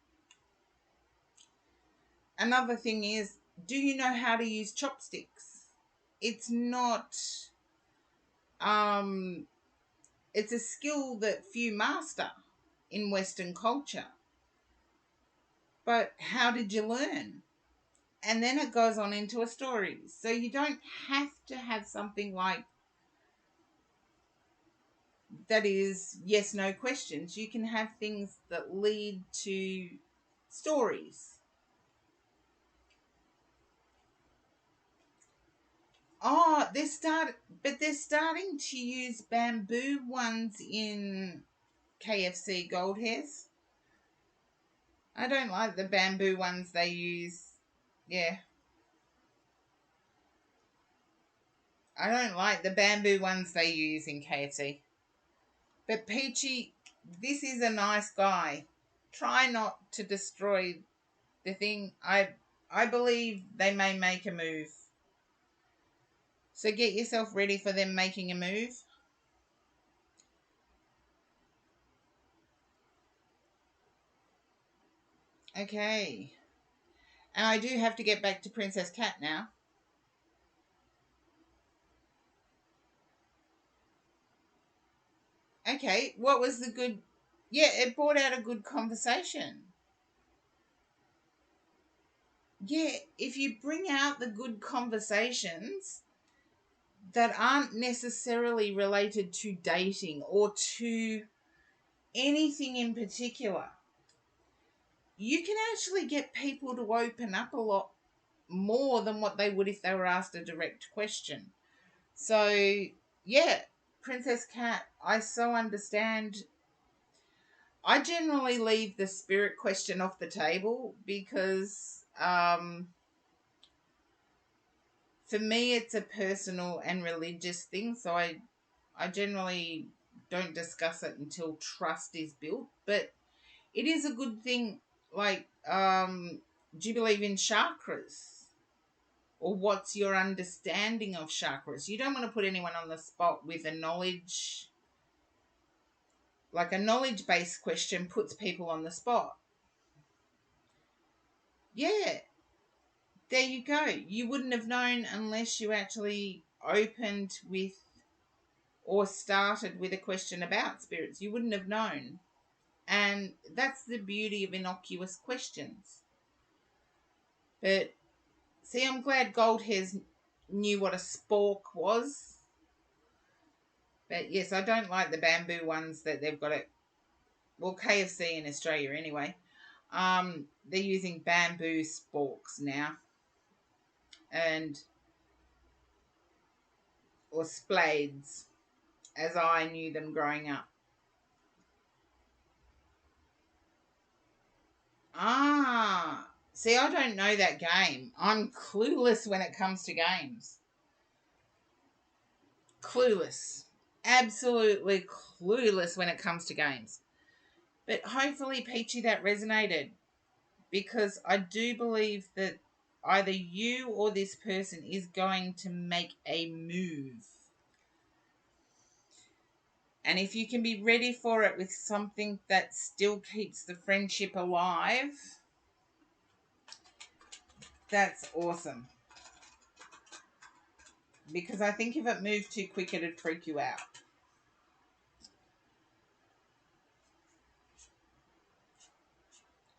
S1: Another thing is, do you know how to use chopsticks? It's not, um, it's a skill that few master in Western culture. But how did you learn? And then it goes on into a story. So you don't have to have something like that is yes, no questions. You can have things that lead to stories. Oh, they're starting to use bamboo ones in KFC Gold Hairs. I don't like the bamboo ones they use. Yeah. I don't like the bamboo ones they use in KFC. But Peachy, this is a nice guy. Try not to destroy the thing. I believe they may make a move. So get yourself ready for them making a move. Okay. And I do have to get back to Princess Cat now. Okay, what was the good... Yeah, it brought out a good conversation. Yeah, if you bring out the good conversations that aren't necessarily related to dating or to anything in particular, you can actually get people to open up a lot more than what they would if they were asked a direct question. So, yeah, Princess Cat, I so understand. I generally leave the spirit question off the table because for me it's a personal and religious thing. So I generally don't discuss it until trust is built. But it is a good thing. Like, do you believe in chakras? Or what's your understanding of chakras? You don't want to put anyone on the spot with a knowledge, like a knowledge-based question puts people on the spot. Yeah, there you go. You wouldn't have known unless you actually opened with or started with a question about spirits. You wouldn't have known. And that's the beauty of innocuous questions. But see, I'm glad Goldhairs knew what a spork was. But yes, I don't like the bamboo ones that they've got it. Well, KFC in Australia anyway. They're using bamboo sporks now, and or splades, as I knew them growing up. Ah, see, I don't know that game. I'm clueless when it comes to games. Clueless. Absolutely clueless when it comes to games. But hopefully, Peachy, that resonated because I do believe that either you or this person is going to make a move. And if you can be ready for it with something that still keeps the friendship alive, that's awesome. Because I think if it moved too quick, it'd freak you out.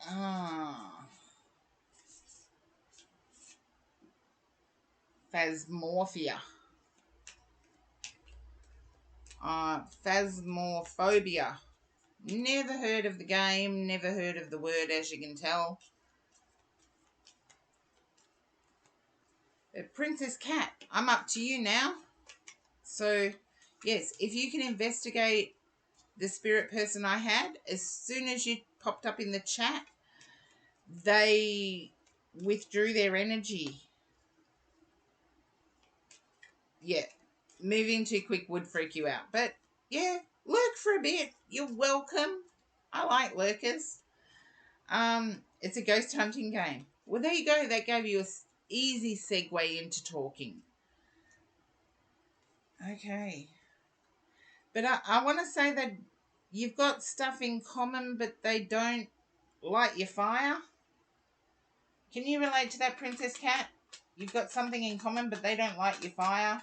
S1: Ah. Phasmorphia. Phasmophobia. Never heard of the game, never heard of the word, as you can tell. But Princess Cat, I'm up to you now. So, yes, if you can investigate the spirit person I had, as soon as you popped up in the chat, they withdrew their energy. Yeah, moving too quick would freak you out. But, yeah, lurk for a bit. You're welcome. I like lurkers. It's a ghost hunting game. Well, there you go. That gave you easy segue into talking. Okay. But I want to say that you've got stuff in common, but they don't light your fire. Can you relate to that, Princess Cat? You've got something in common, but they don't light your fire.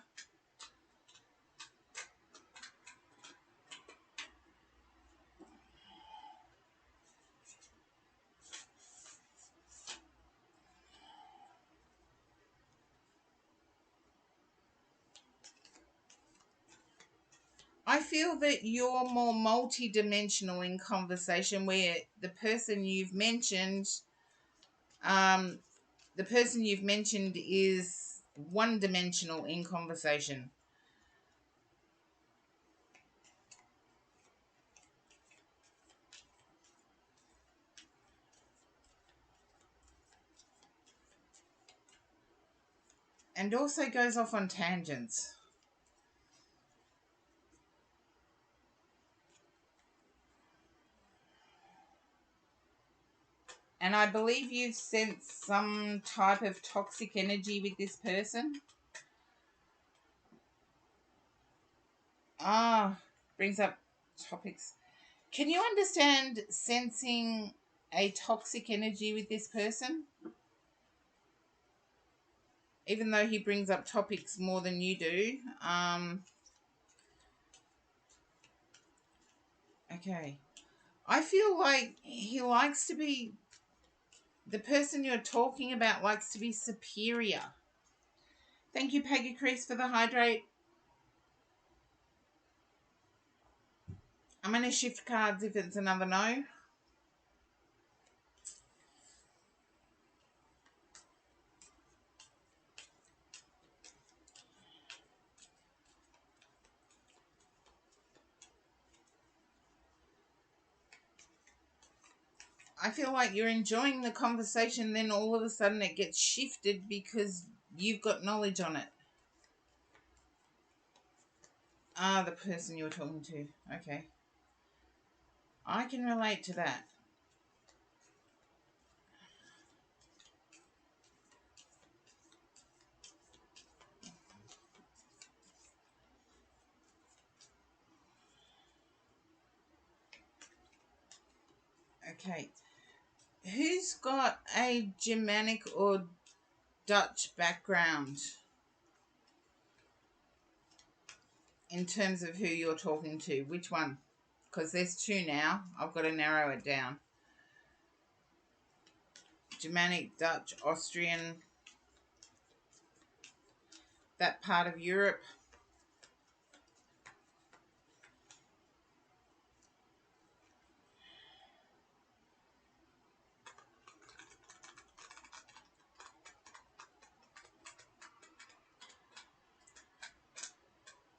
S1: I feel that you're more multi-dimensional in conversation, where um, the person you've mentioned is one-dimensional in conversation. And also goes off on tangents. And I believe you've sensed some type of toxic energy with this person. Brings up topics. Can you understand sensing a toxic energy with this person? Even though he brings up topics more than you do. Okay. I feel like the person you're talking about likes to be superior. Thank you, Peggy Crease, for the hydrate. I'm going to shift cards if it's another no. I feel like you're enjoying the conversation, then all of a sudden it gets shifted because you've got knowledge on it. The person you're talking to. Okay. I can relate to that. Okay. Who's got a Germanic or Dutch background in terms of who you're talking to? Which one? Because there's two now. I've got to narrow it down. Germanic, Dutch, Austrian, that part of Europe.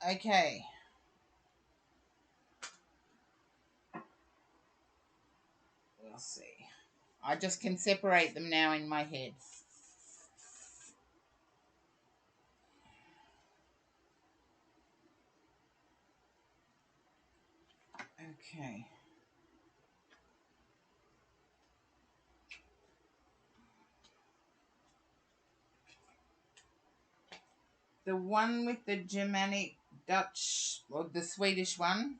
S1: Okay. We'll see. I just can separate them now in my head. Okay. The one with the Germanic, Dutch, or the Swedish one,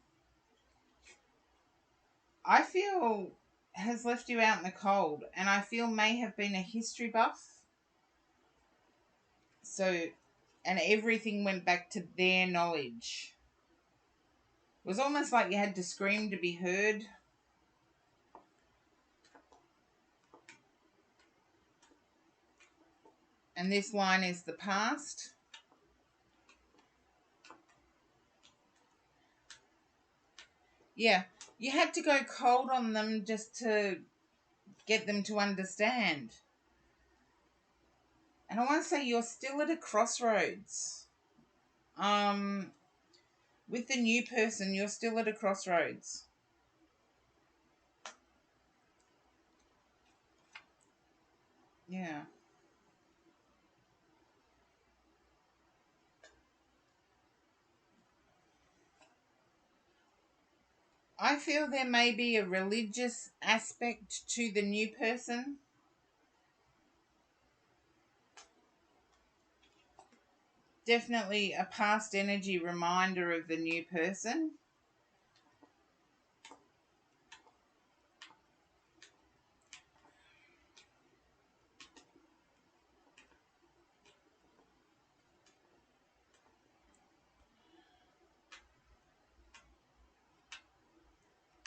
S1: I feel has left you out in the cold, and I feel may have been a history buff. So, and everything went back to their knowledge. It was almost like you had to scream to be heard. And this line is the past. Yeah, you had to go cold on them just to get them to understand. And I want to say you're still at a crossroads. With the new person, you're still at a crossroads. Yeah. I feel there may be a religious aspect to the new person. Definitely a past energy reminder of the new person.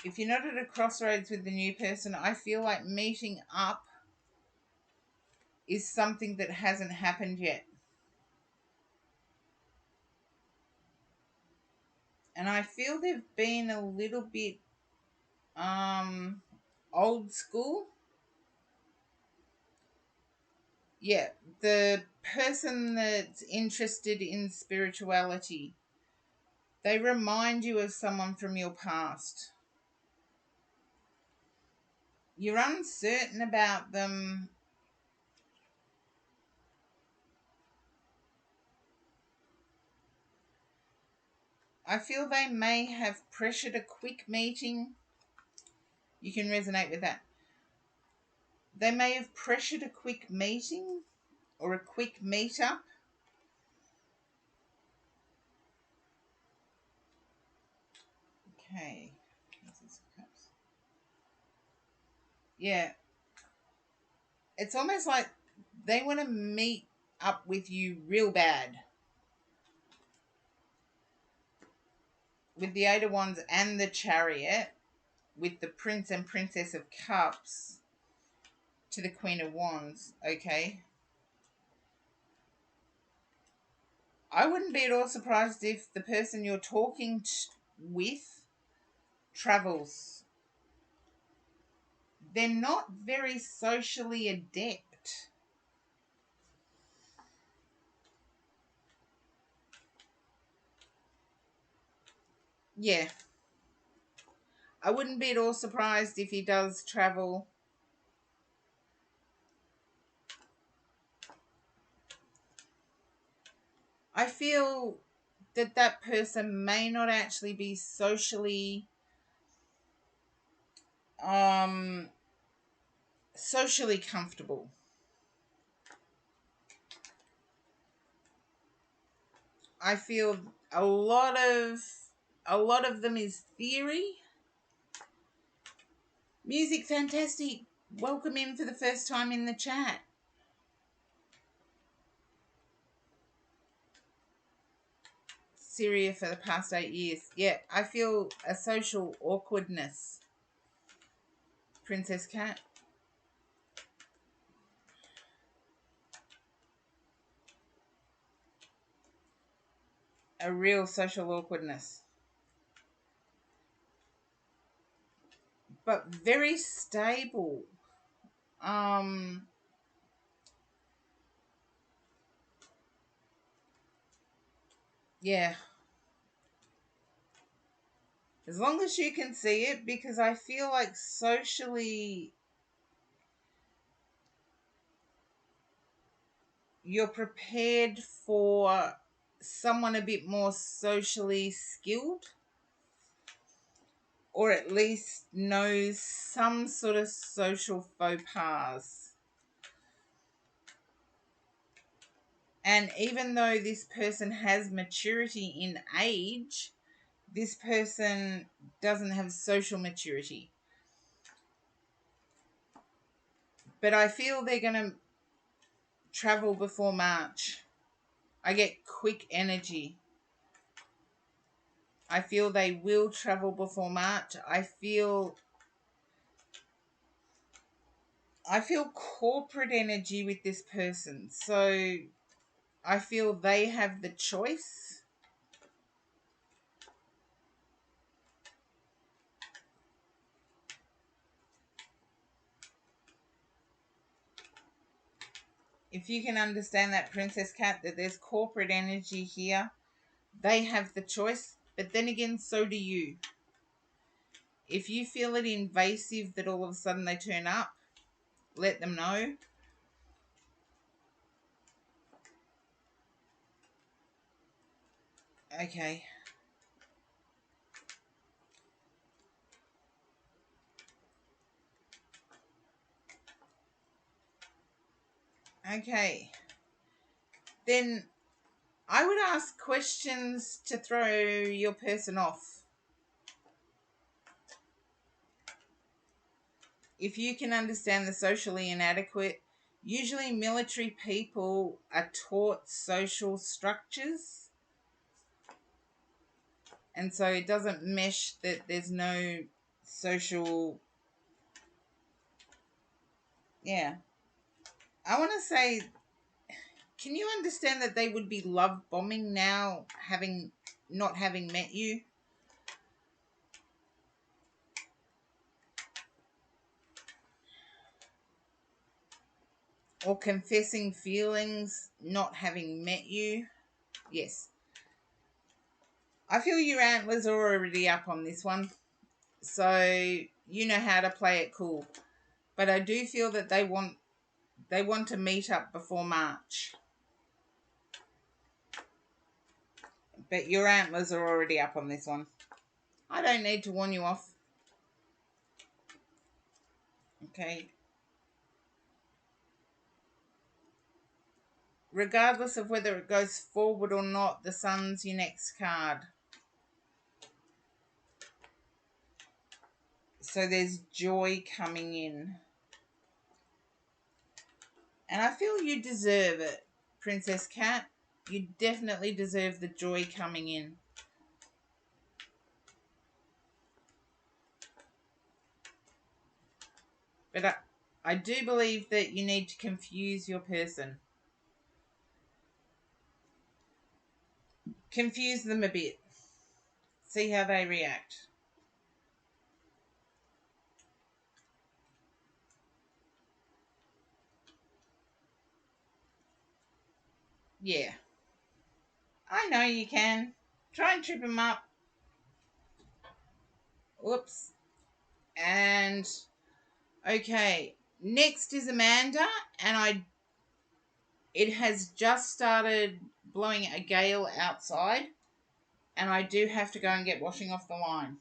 S1: If you're not at a crossroads with the new person, I feel like meeting up is something that hasn't happened yet. And I feel they've been a little bit old school. Yeah, the person that's interested in spirituality, they remind you of someone from your past. You're uncertain about them. I feel they may have pressured a quick meeting. You can resonate with that. They may have pressured a quick meeting or a quick meetup. Okay. Yeah. It's almost like they want to meet up with you real bad. With the Eight of Wands and the Chariot, with the Prince and Princess of Cups to the Queen of Wands, okay? I wouldn't be at all surprised if the person you're talking with travels. They're not very socially adept. Yeah. I wouldn't be at all surprised if he does travel. I feel that that person may not actually be um socially comfortable. I feel a lot of them is theory. Music fantastic. Welcome in for the first time in the chat. Syria for the past 8 years. Yeah, I feel a social awkwardness. Princess Cat. A real social awkwardness. But very stable. Yeah. As long as you can see it, because I feel like socially you're prepared for someone a bit more socially skilled, or at least knows some sort of social faux pas. And even though this person has maturity in age, this person doesn't have social maturity. But I feel they're going to travel before March. I get quick energy. I feel they will travel before March. I feel corporate energy with this person. So I feel they have the choice. If you can understand that, Princess Cat, that there's corporate energy here, they have the choice. But then again, so do you. If you feel it invasive that all of a sudden they turn up, let them know. Okay. Okay. Then I would ask questions to throw your person off. If you can understand the socially inadequate, usually military people are taught social structures, and so it doesn't mesh that there's no social. Yeah. I want to say, can you understand that they would be love bombing now, not having met you? Or confessing feelings, not having met you? Yes. I feel your antlers are already up on this one. So you know how to play it cool. But I do feel that they want to meet up before March. But your antlers are already up on this one. I don't need to warn you off. Okay. Regardless of whether it goes forward or not, the sun's your next card. So there's joy coming in. And I feel you deserve it, Princess Cat. You definitely deserve the joy coming in. But I do believe that you need to confuse your person. Confuse them a bit. See how they react. Yeah. I know you can. Try and trip them up. Whoops. And okay. Next is Amanda, and it has just started blowing a gale outside, and I do have to go and get washing off the line.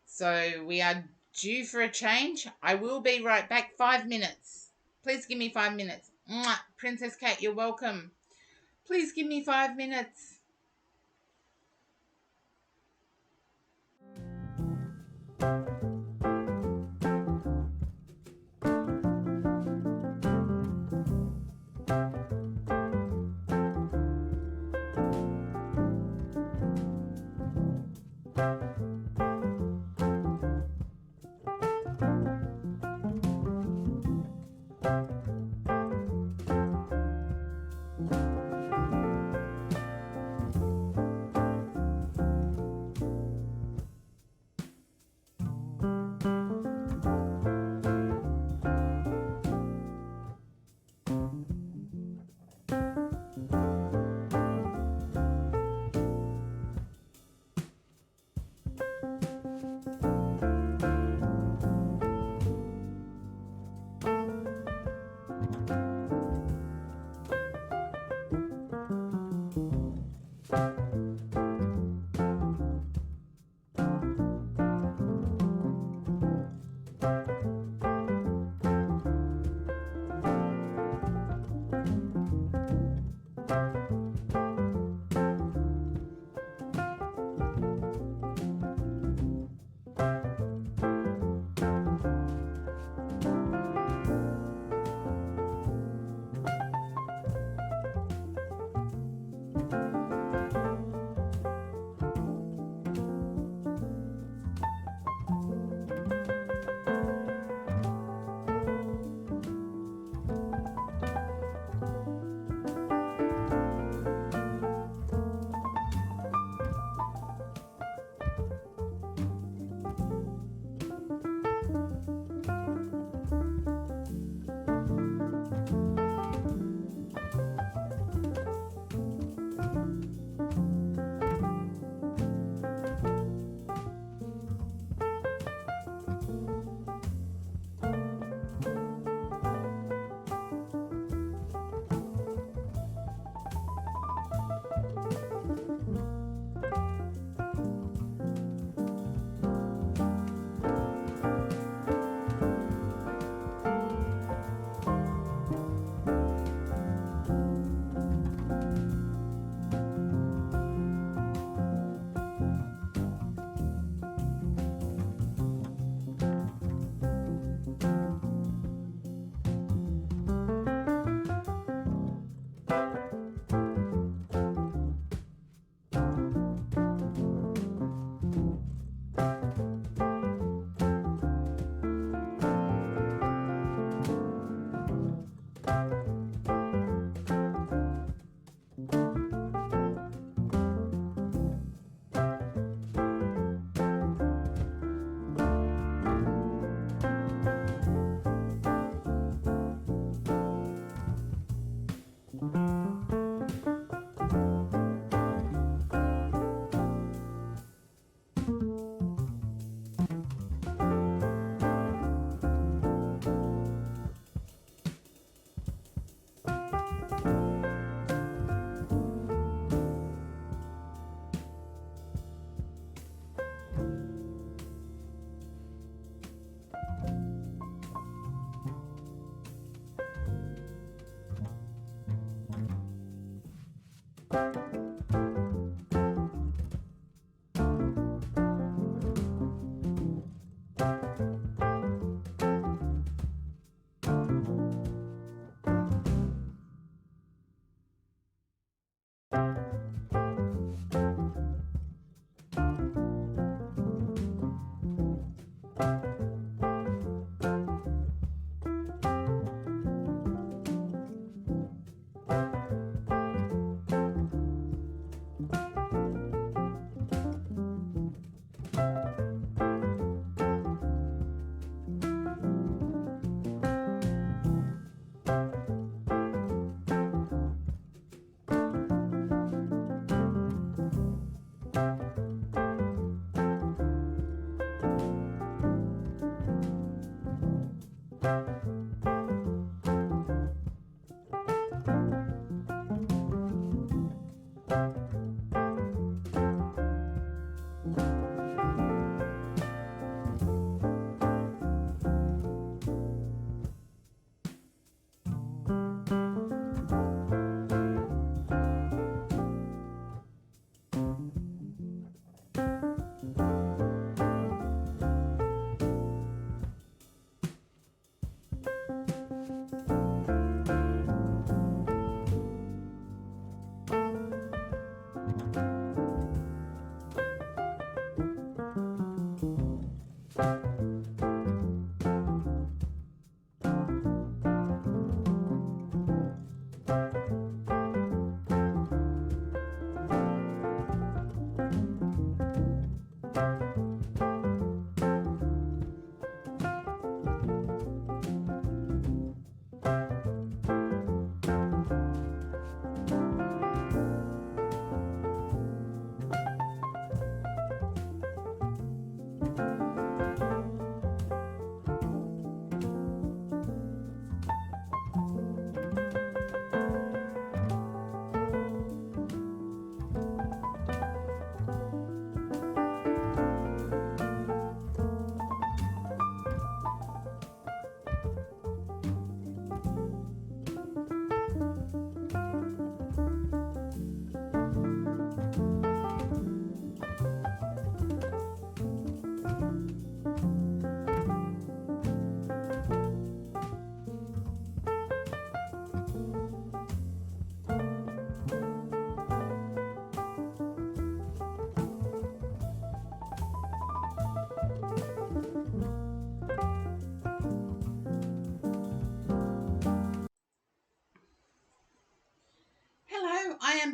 S1: So we are due for a change. I will be right back. 5 minutes. Please give me 5 minutes. Mwah. Princess Cat, you're welcome. Please give me 5 minutes.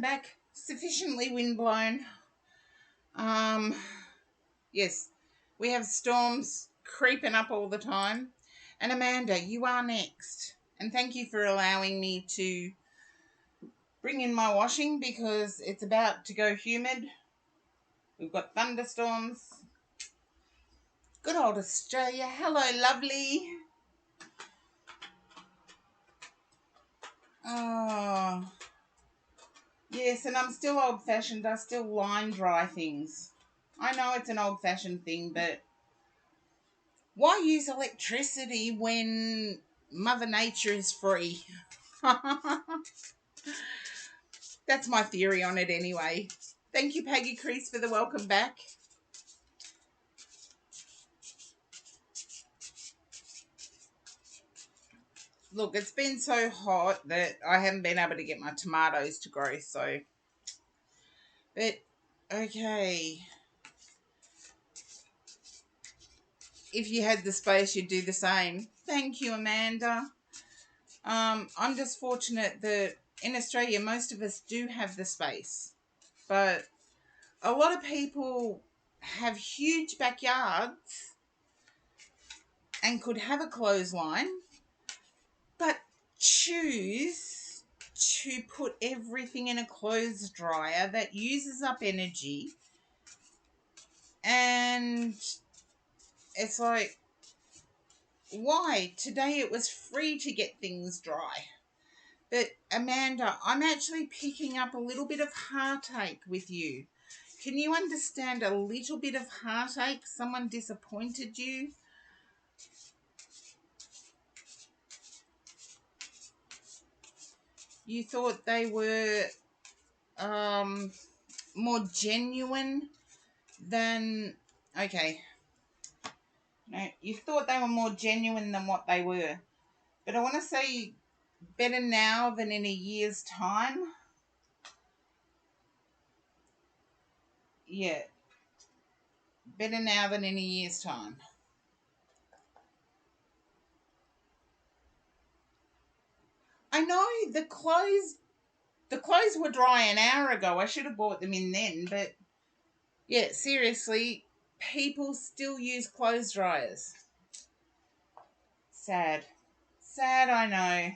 S1: am back. Sufficiently windblown. Yes, we have storms creeping up all the time. And Amanda, you are next. And thank you for allowing me to bring in my washing because it's about to go humid. We've got thunderstorms. Good old Australia. Hello, lovely. Oh, yes, and I'm still old-fashioned. I still line dry things. I know it's an old-fashioned thing, but why use electricity when Mother Nature is free? That's my theory on it anyway. Thank you, Peggy Crease, for the welcome back. Look, it's been so hot that I haven't been able to get my tomatoes to grow, so. But, okay. If you had the space, you'd do the same. Thank you, Amanda. I'm just fortunate that in Australia, most of us do have the space. But a lot of people have huge backyards and could have a clothesline, but choose to put everything in a clothes dryer that uses up energy. And it's like, why? Today it was free to get things dry. But Amanda, I'm actually picking up a little bit of heartache with you. Can you understand a little bit of heartache? Someone disappointed you. You thought they were more genuine than... Okay. No, you thought they were more genuine than what they were. But I want to say better now than in a year's time. Yeah. Better now than in a year's time. I know the clothes were dry an hour ago. I should have bought them in then, but yeah, seriously, people still use clothes dryers. Sad. Sad, I know.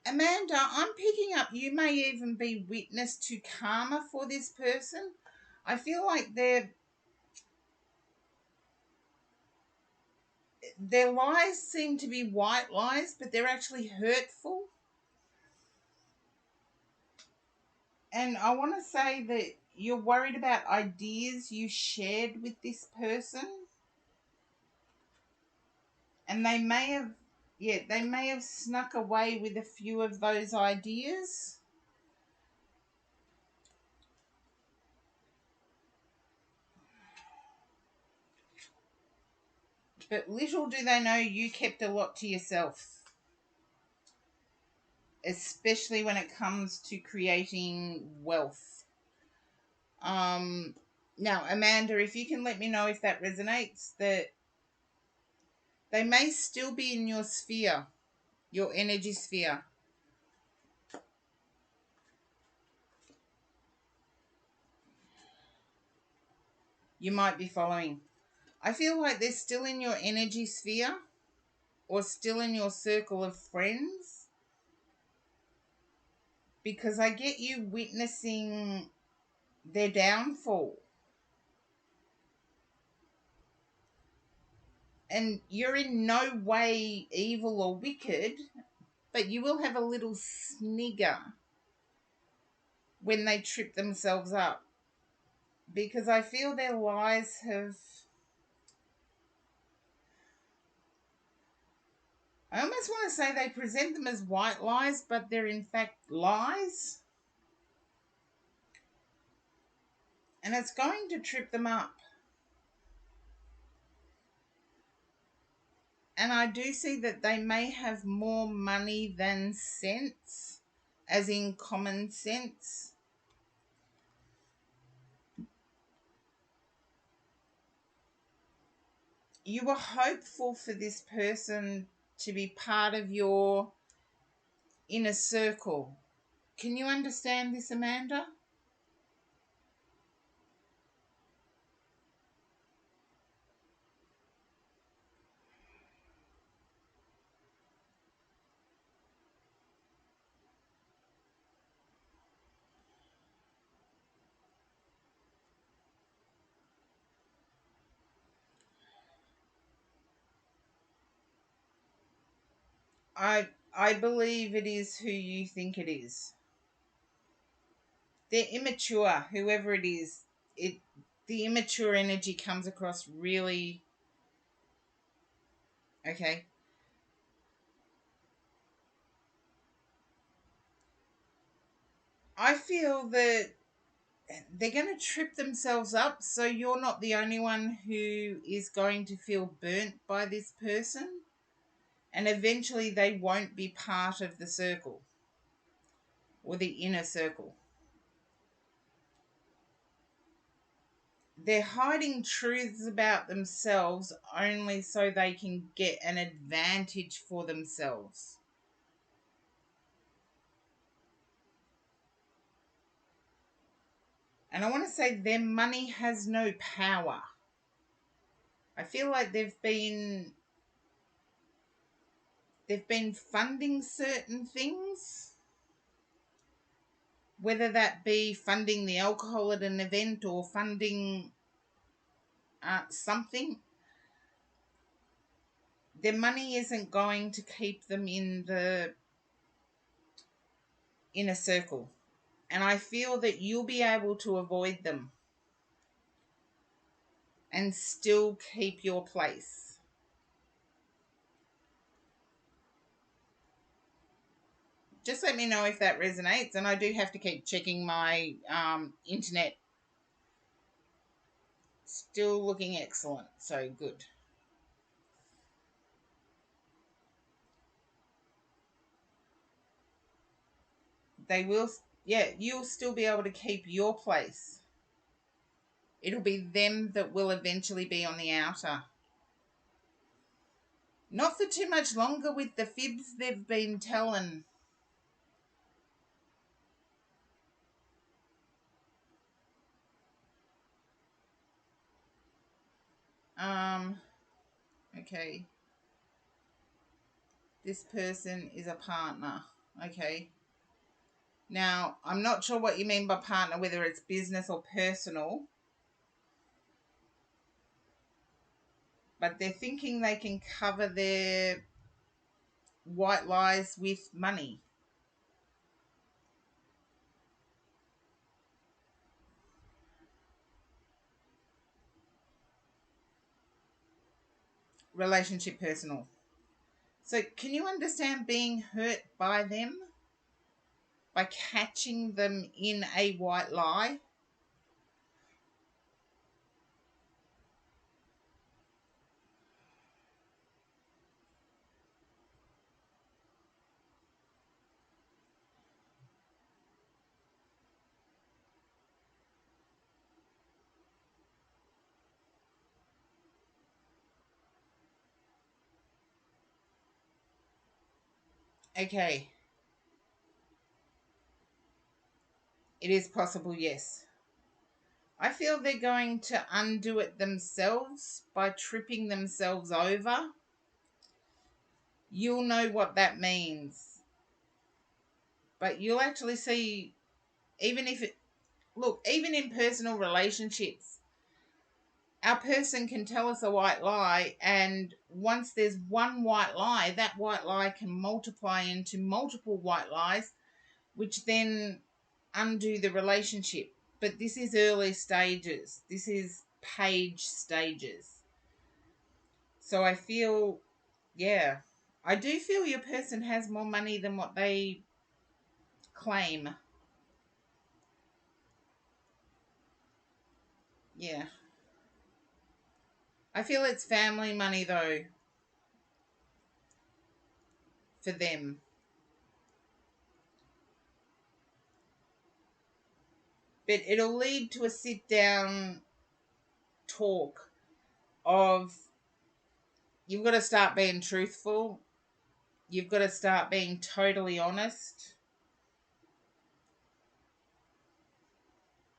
S1: Amanda, I'm picking up you may even be witness to karma for this person. I feel like their lies seem to be white lies, but they're actually hurtful. And I want to say that you're worried about ideas you shared with this person. And they may have snuck away with a few of those ideas. But little do they know you kept a lot to yourself. Especially when it comes to creating wealth. Now, Amanda, if you can let me know if that resonates, that they may still be in your sphere, your energy sphere. You might be following. I feel like they're still in your energy sphere or still in your circle of friends, because I get you witnessing their downfall. And you're in no way evil or wicked, but you will have a little snigger when they trip themselves up. Because I feel their lies have... I almost want to say they present them as white lies, but they're in fact lies. And it's going to trip them up. And I do see that they may have more money than sense, as in common sense. You were hopeful for this person to be part of your inner circle. Can you understand this, Amanda? I believe it is who you think it is. They're immature, whoever it is. It the immature energy comes across really okay. I feel that they're going to trip themselves up, so you're not the only one who is going to feel burnt by this person, and eventually they won't be part of the circle or the inner circle. They're hiding truths about themselves only so they can get an advantage for themselves. And I want to say their money has no power. I feel like they've been funding certain things, whether that be funding the alcohol at an event or funding something. Their money isn't going to keep them in the inner circle. And I feel that you'll be able to avoid them and still keep your place. Just let me know if that resonates. And I do have to keep checking my internet. Still looking excellent. So good. They will, yeah, you'll still be able to keep your place. It'll be them that will eventually be on the outer. Not for too much longer with the fibs they've been telling. Um, okay. This person is a partner. Okay. Now, I'm not sure what you mean by partner, whether it's business or personal, but they're thinking they can cover their white lies with money. Relationship personal. So, can you understand being hurt by them? By catching them in a white lie? Okay, it is possible, yes. I feel they're going to undo it themselves by tripping themselves over. You'll know what that means. But you'll actually see, even if it, look, even in personal relationships, our person can tell us a white lie, and once there's one white lie, that white lie can multiply into multiple white lies, which then undo the relationship. But this is early stages. This is page stages. So I feel, yeah, I do feel your person has more money than what they claim. Yeah. I feel it's family money though for them. But it'll lead to a sit down talk of you've got to start being truthful You've got to start being totally honest,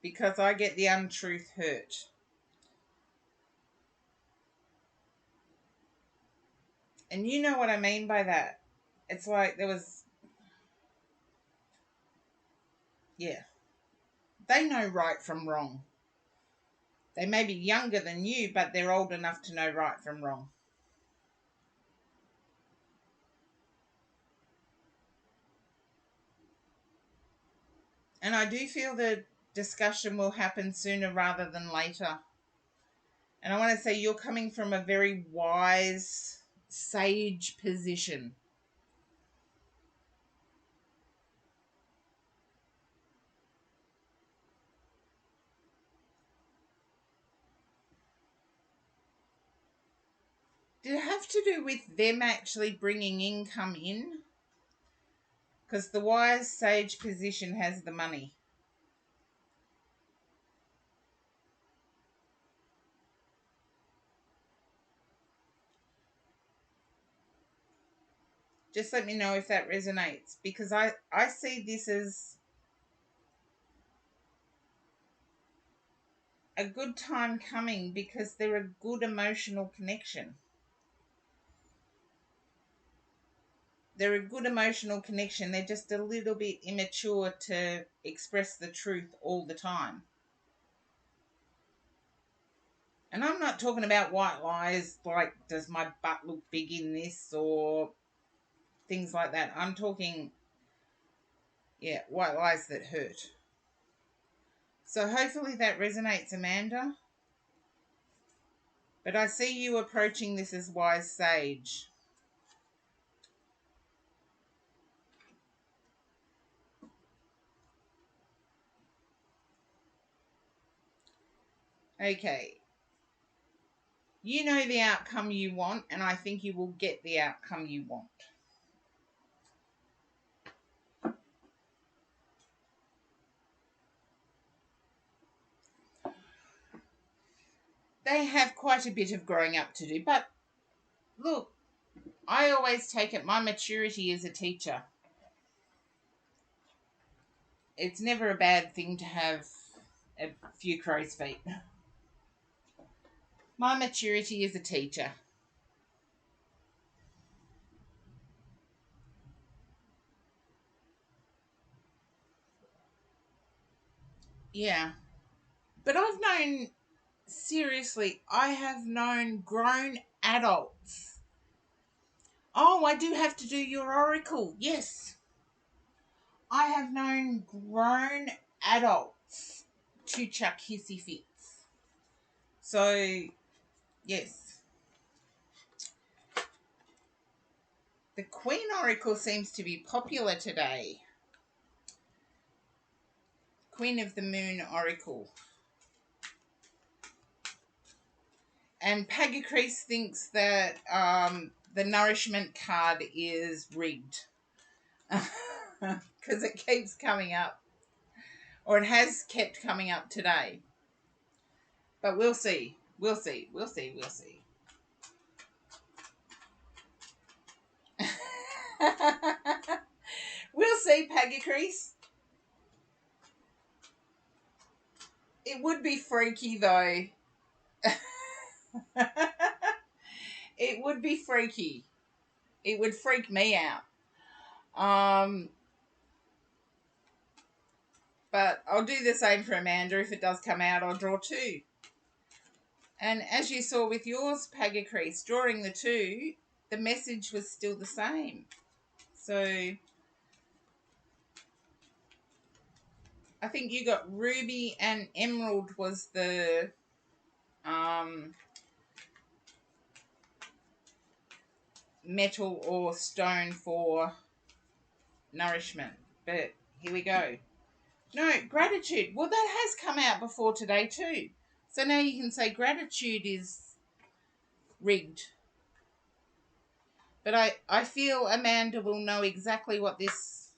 S1: because I get the untruth hurt. And you know what I mean by that. It's like there was, yeah, they know right from wrong. They may be younger than you, but they're old enough to know right from wrong. And I do feel the discussion will happen sooner rather than later. And I want to say you're coming from a very wise, sage position. Did it have to do with them actually bringing income in? Because the wise, sage position has the money. Just let me know if that resonates, because I see this as a good time coming, because they're a good emotional connection. They're a good emotional connection. They're just a little bit immature to express the truth all the time. And I'm not talking about white lies like, does my butt look big in this, or things like that. I'm talking, yeah, white lies that hurt. So hopefully that resonates, Amanda. But I see you approaching this as wise sage. Okay. You know the outcome you want, and I think you will get the outcome you want. They have quite a bit of growing up to do, but look, I always take it my maturity as a teacher. It's never a bad thing to have a few crow's feet. My maturity as a teacher. Yeah. But I've known, seriously, I have known grown adults. Oh, I do have to do your oracle. Yes. I have known grown adults to chuck hissy fits. So, yes. The Queen Oracle seems to be popular today. Queen of the Moon Oracle. And Pagacrease thinks that the nourishment card is rigged. Because it keeps coming up. Or it has kept coming up today. But we'll see. We'll see. We'll see. We'll see. We'll see, Pagacrease. It would be freaky, though. It would be freaky. It would freak me out. But I'll do the same for Amanda. If it does come out, I'll draw two. And as you saw with yours, Pagacrease, drawing the two, the message was still the same. So I think you got ruby and emerald was the metal or stone for nourishment. But here we go. No, gratitude. Well, that has come out before today too. So now you can say gratitude is rigged. But I feel Amanda will know exactly what this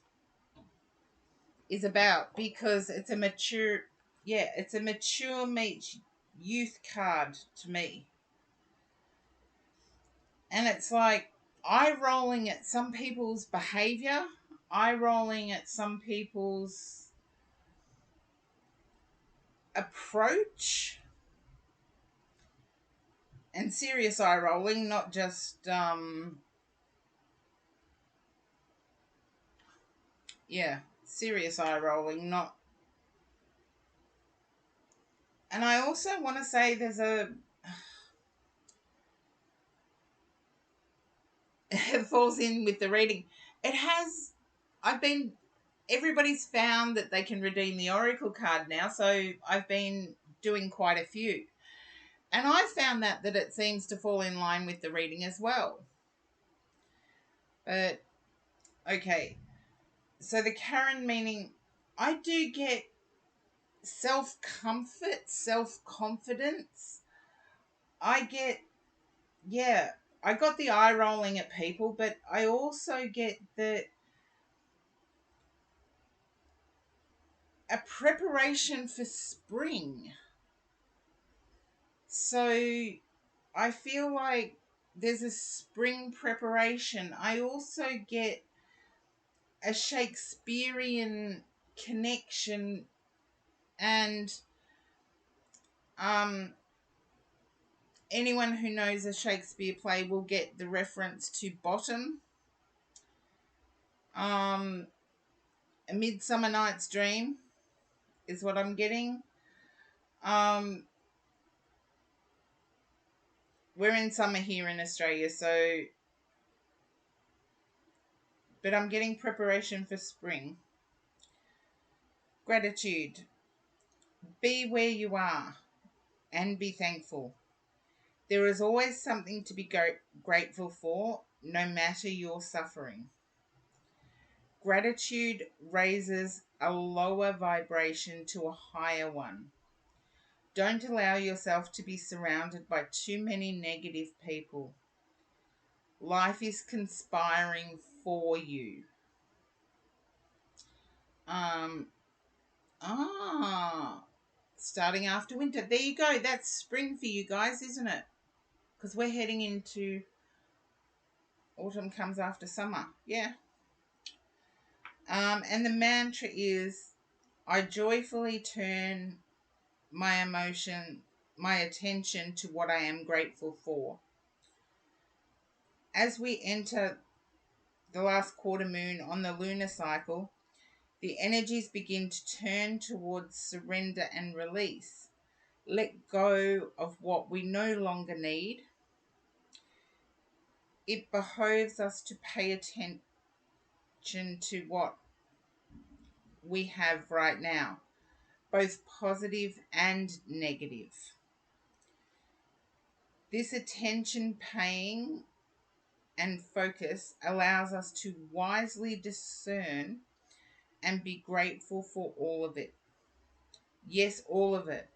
S1: is about, because it's a mature, yeah, it's a mature meets youth card to me. And it's like, eye rolling at some people's behavior, eye rolling at some people's approach, and serious eye rolling, not just yeah, serious eye rolling, not. And I also want to say there's a it falls in with the reading. It has I've been everybody's found that they can redeem the oracle card now, so I've been doing quite a few. And I found that it seems to fall in line with the reading as well. But okay. So the Karen meaning, I do get self-comfort, self-confidence. I get, yeah, I got the eye rolling at people, but I also get a preparation for spring. So I feel like there's a spring preparation. I also get a Shakespearean connection, and um anyone who knows a Shakespeare play will get the reference to bottom. A Midsummer Night's Dream is what I'm getting. Um we're in summer here in Australia, so but I'm getting preparation for spring. Gratitude. Be where you are and be thankful. There is always something to be grateful for, no matter your suffering. Gratitude raises a lower vibration to a higher one. Don't allow yourself to be surrounded by too many negative people. Life is conspiring for you. Um, ah, Starting after winter. There you go. That's spring for you guys, isn't it? Because we're heading into autumn comes after summer. Yeah. And the mantra is, I joyfully turn my attention to what I am grateful for. As we enter the last quarter moon on the lunar cycle, the energies begin to turn towards surrender and release. Let go of what we no longer need. It behoves us to pay attention to what we have right now, both positive and negative. This attention paying and focus allows us to wisely discern and be grateful for all of it. Yes, all of it.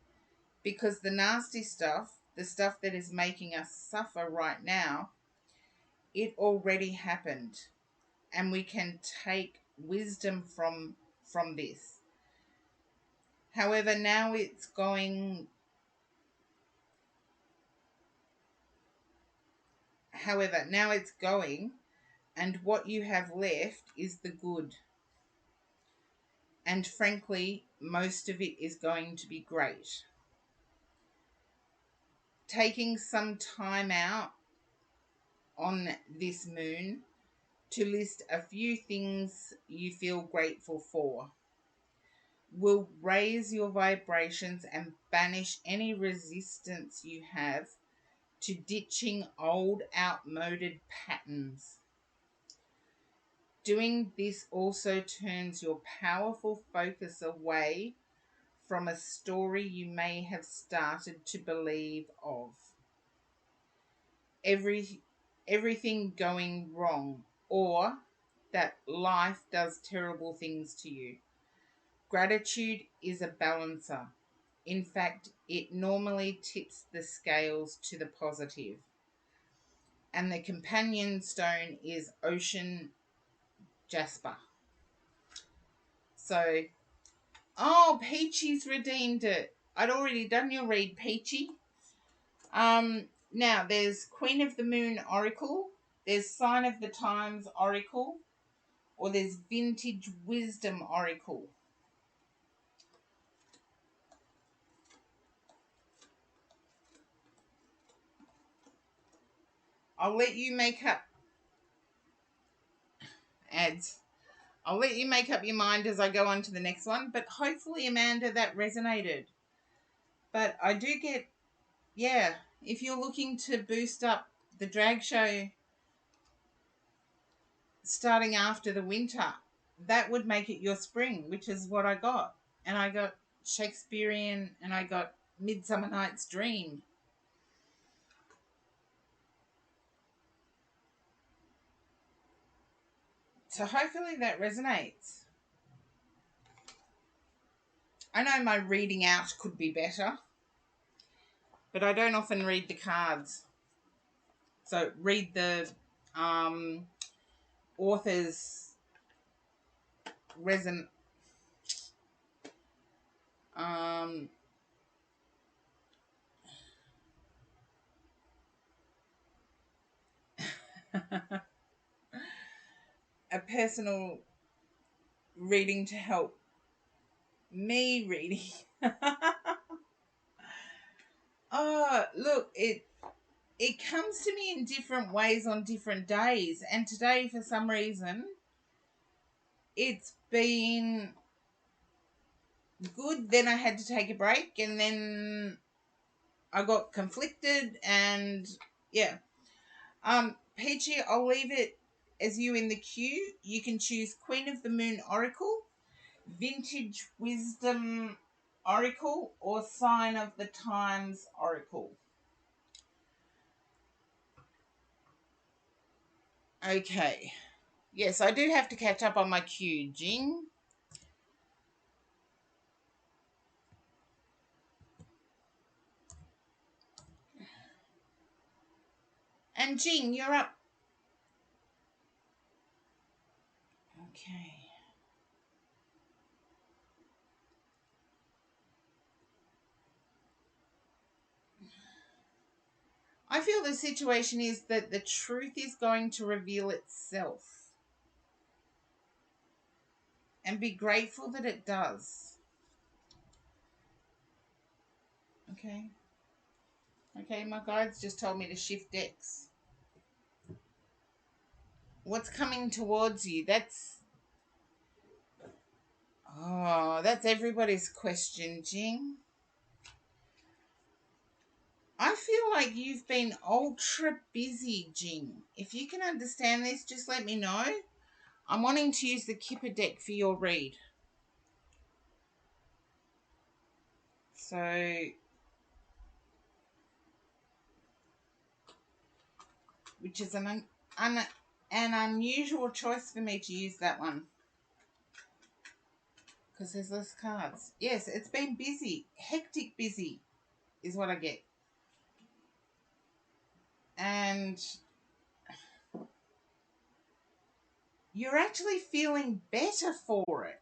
S1: Because the nasty stuff, the stuff that is making us suffer right now, it already happened. And we can take wisdom from this. However, now it's going and what you have left is the good. And frankly, most of it is going to be great. Taking some time out on this moon to list a few things you feel grateful for will raise your vibrations and banish any resistance you have to ditching old, outmoded patterns. Doing this also turns your powerful focus away from a story you may have started to believe of. Everything going wrong, or that life does terrible things to you. Gratitude is a balancer. In fact, it normally tips the scales to the positive. And the companion stone is ocean jasper. So, oh, Peachy's redeemed it. I'd already done your read, Peachy. Now there's Queen of the Moon Oracle, There's Sign of the Times Oracle, or there's Vintage Wisdom Oracle. I'll let you make up ads. I'll let you make up your mind as I go on to the next one, but hopefully, Amanda, that resonated. But I do get, yeah, if you're looking to boost up the drag show starting after the winter, that would make it your spring, which is what I got. And I got Shakespearean and I got Midsummer Night's Dream. So hopefully that resonates. I know my reading out could be better, but I don't often read the cards. So read the author's resin. Um, a personal reading to help me reading. Oh, look, it comes to me in different ways on different days, and today for some reason it's been good. Then I had to take a break, and then I got conflicted, and yeah. Peachy, I'll leave it as you in the queue. You can choose Queen of the Moon Oracle, Vintage Wisdom Oracle, or Sign of the Times Oracle. Okay. Yes, I do have to catch up on my queue, Jing. And Jing, you're up. Okay. I feel the situation is that the truth is going to reveal itself. And be grateful that it does. Okay. Okay, my guides just told me to shift decks. What's coming towards you? That's everybody's question, Jing. I feel like you've been ultra busy, Jing. If you can understand this, just let me know. I'm wanting to use the Kipper deck for your read. So, which is an unusual choice for me to use that one. Because there's less cards. Yes, it's been busy. Hectic busy is what I get. And you're actually feeling better for it.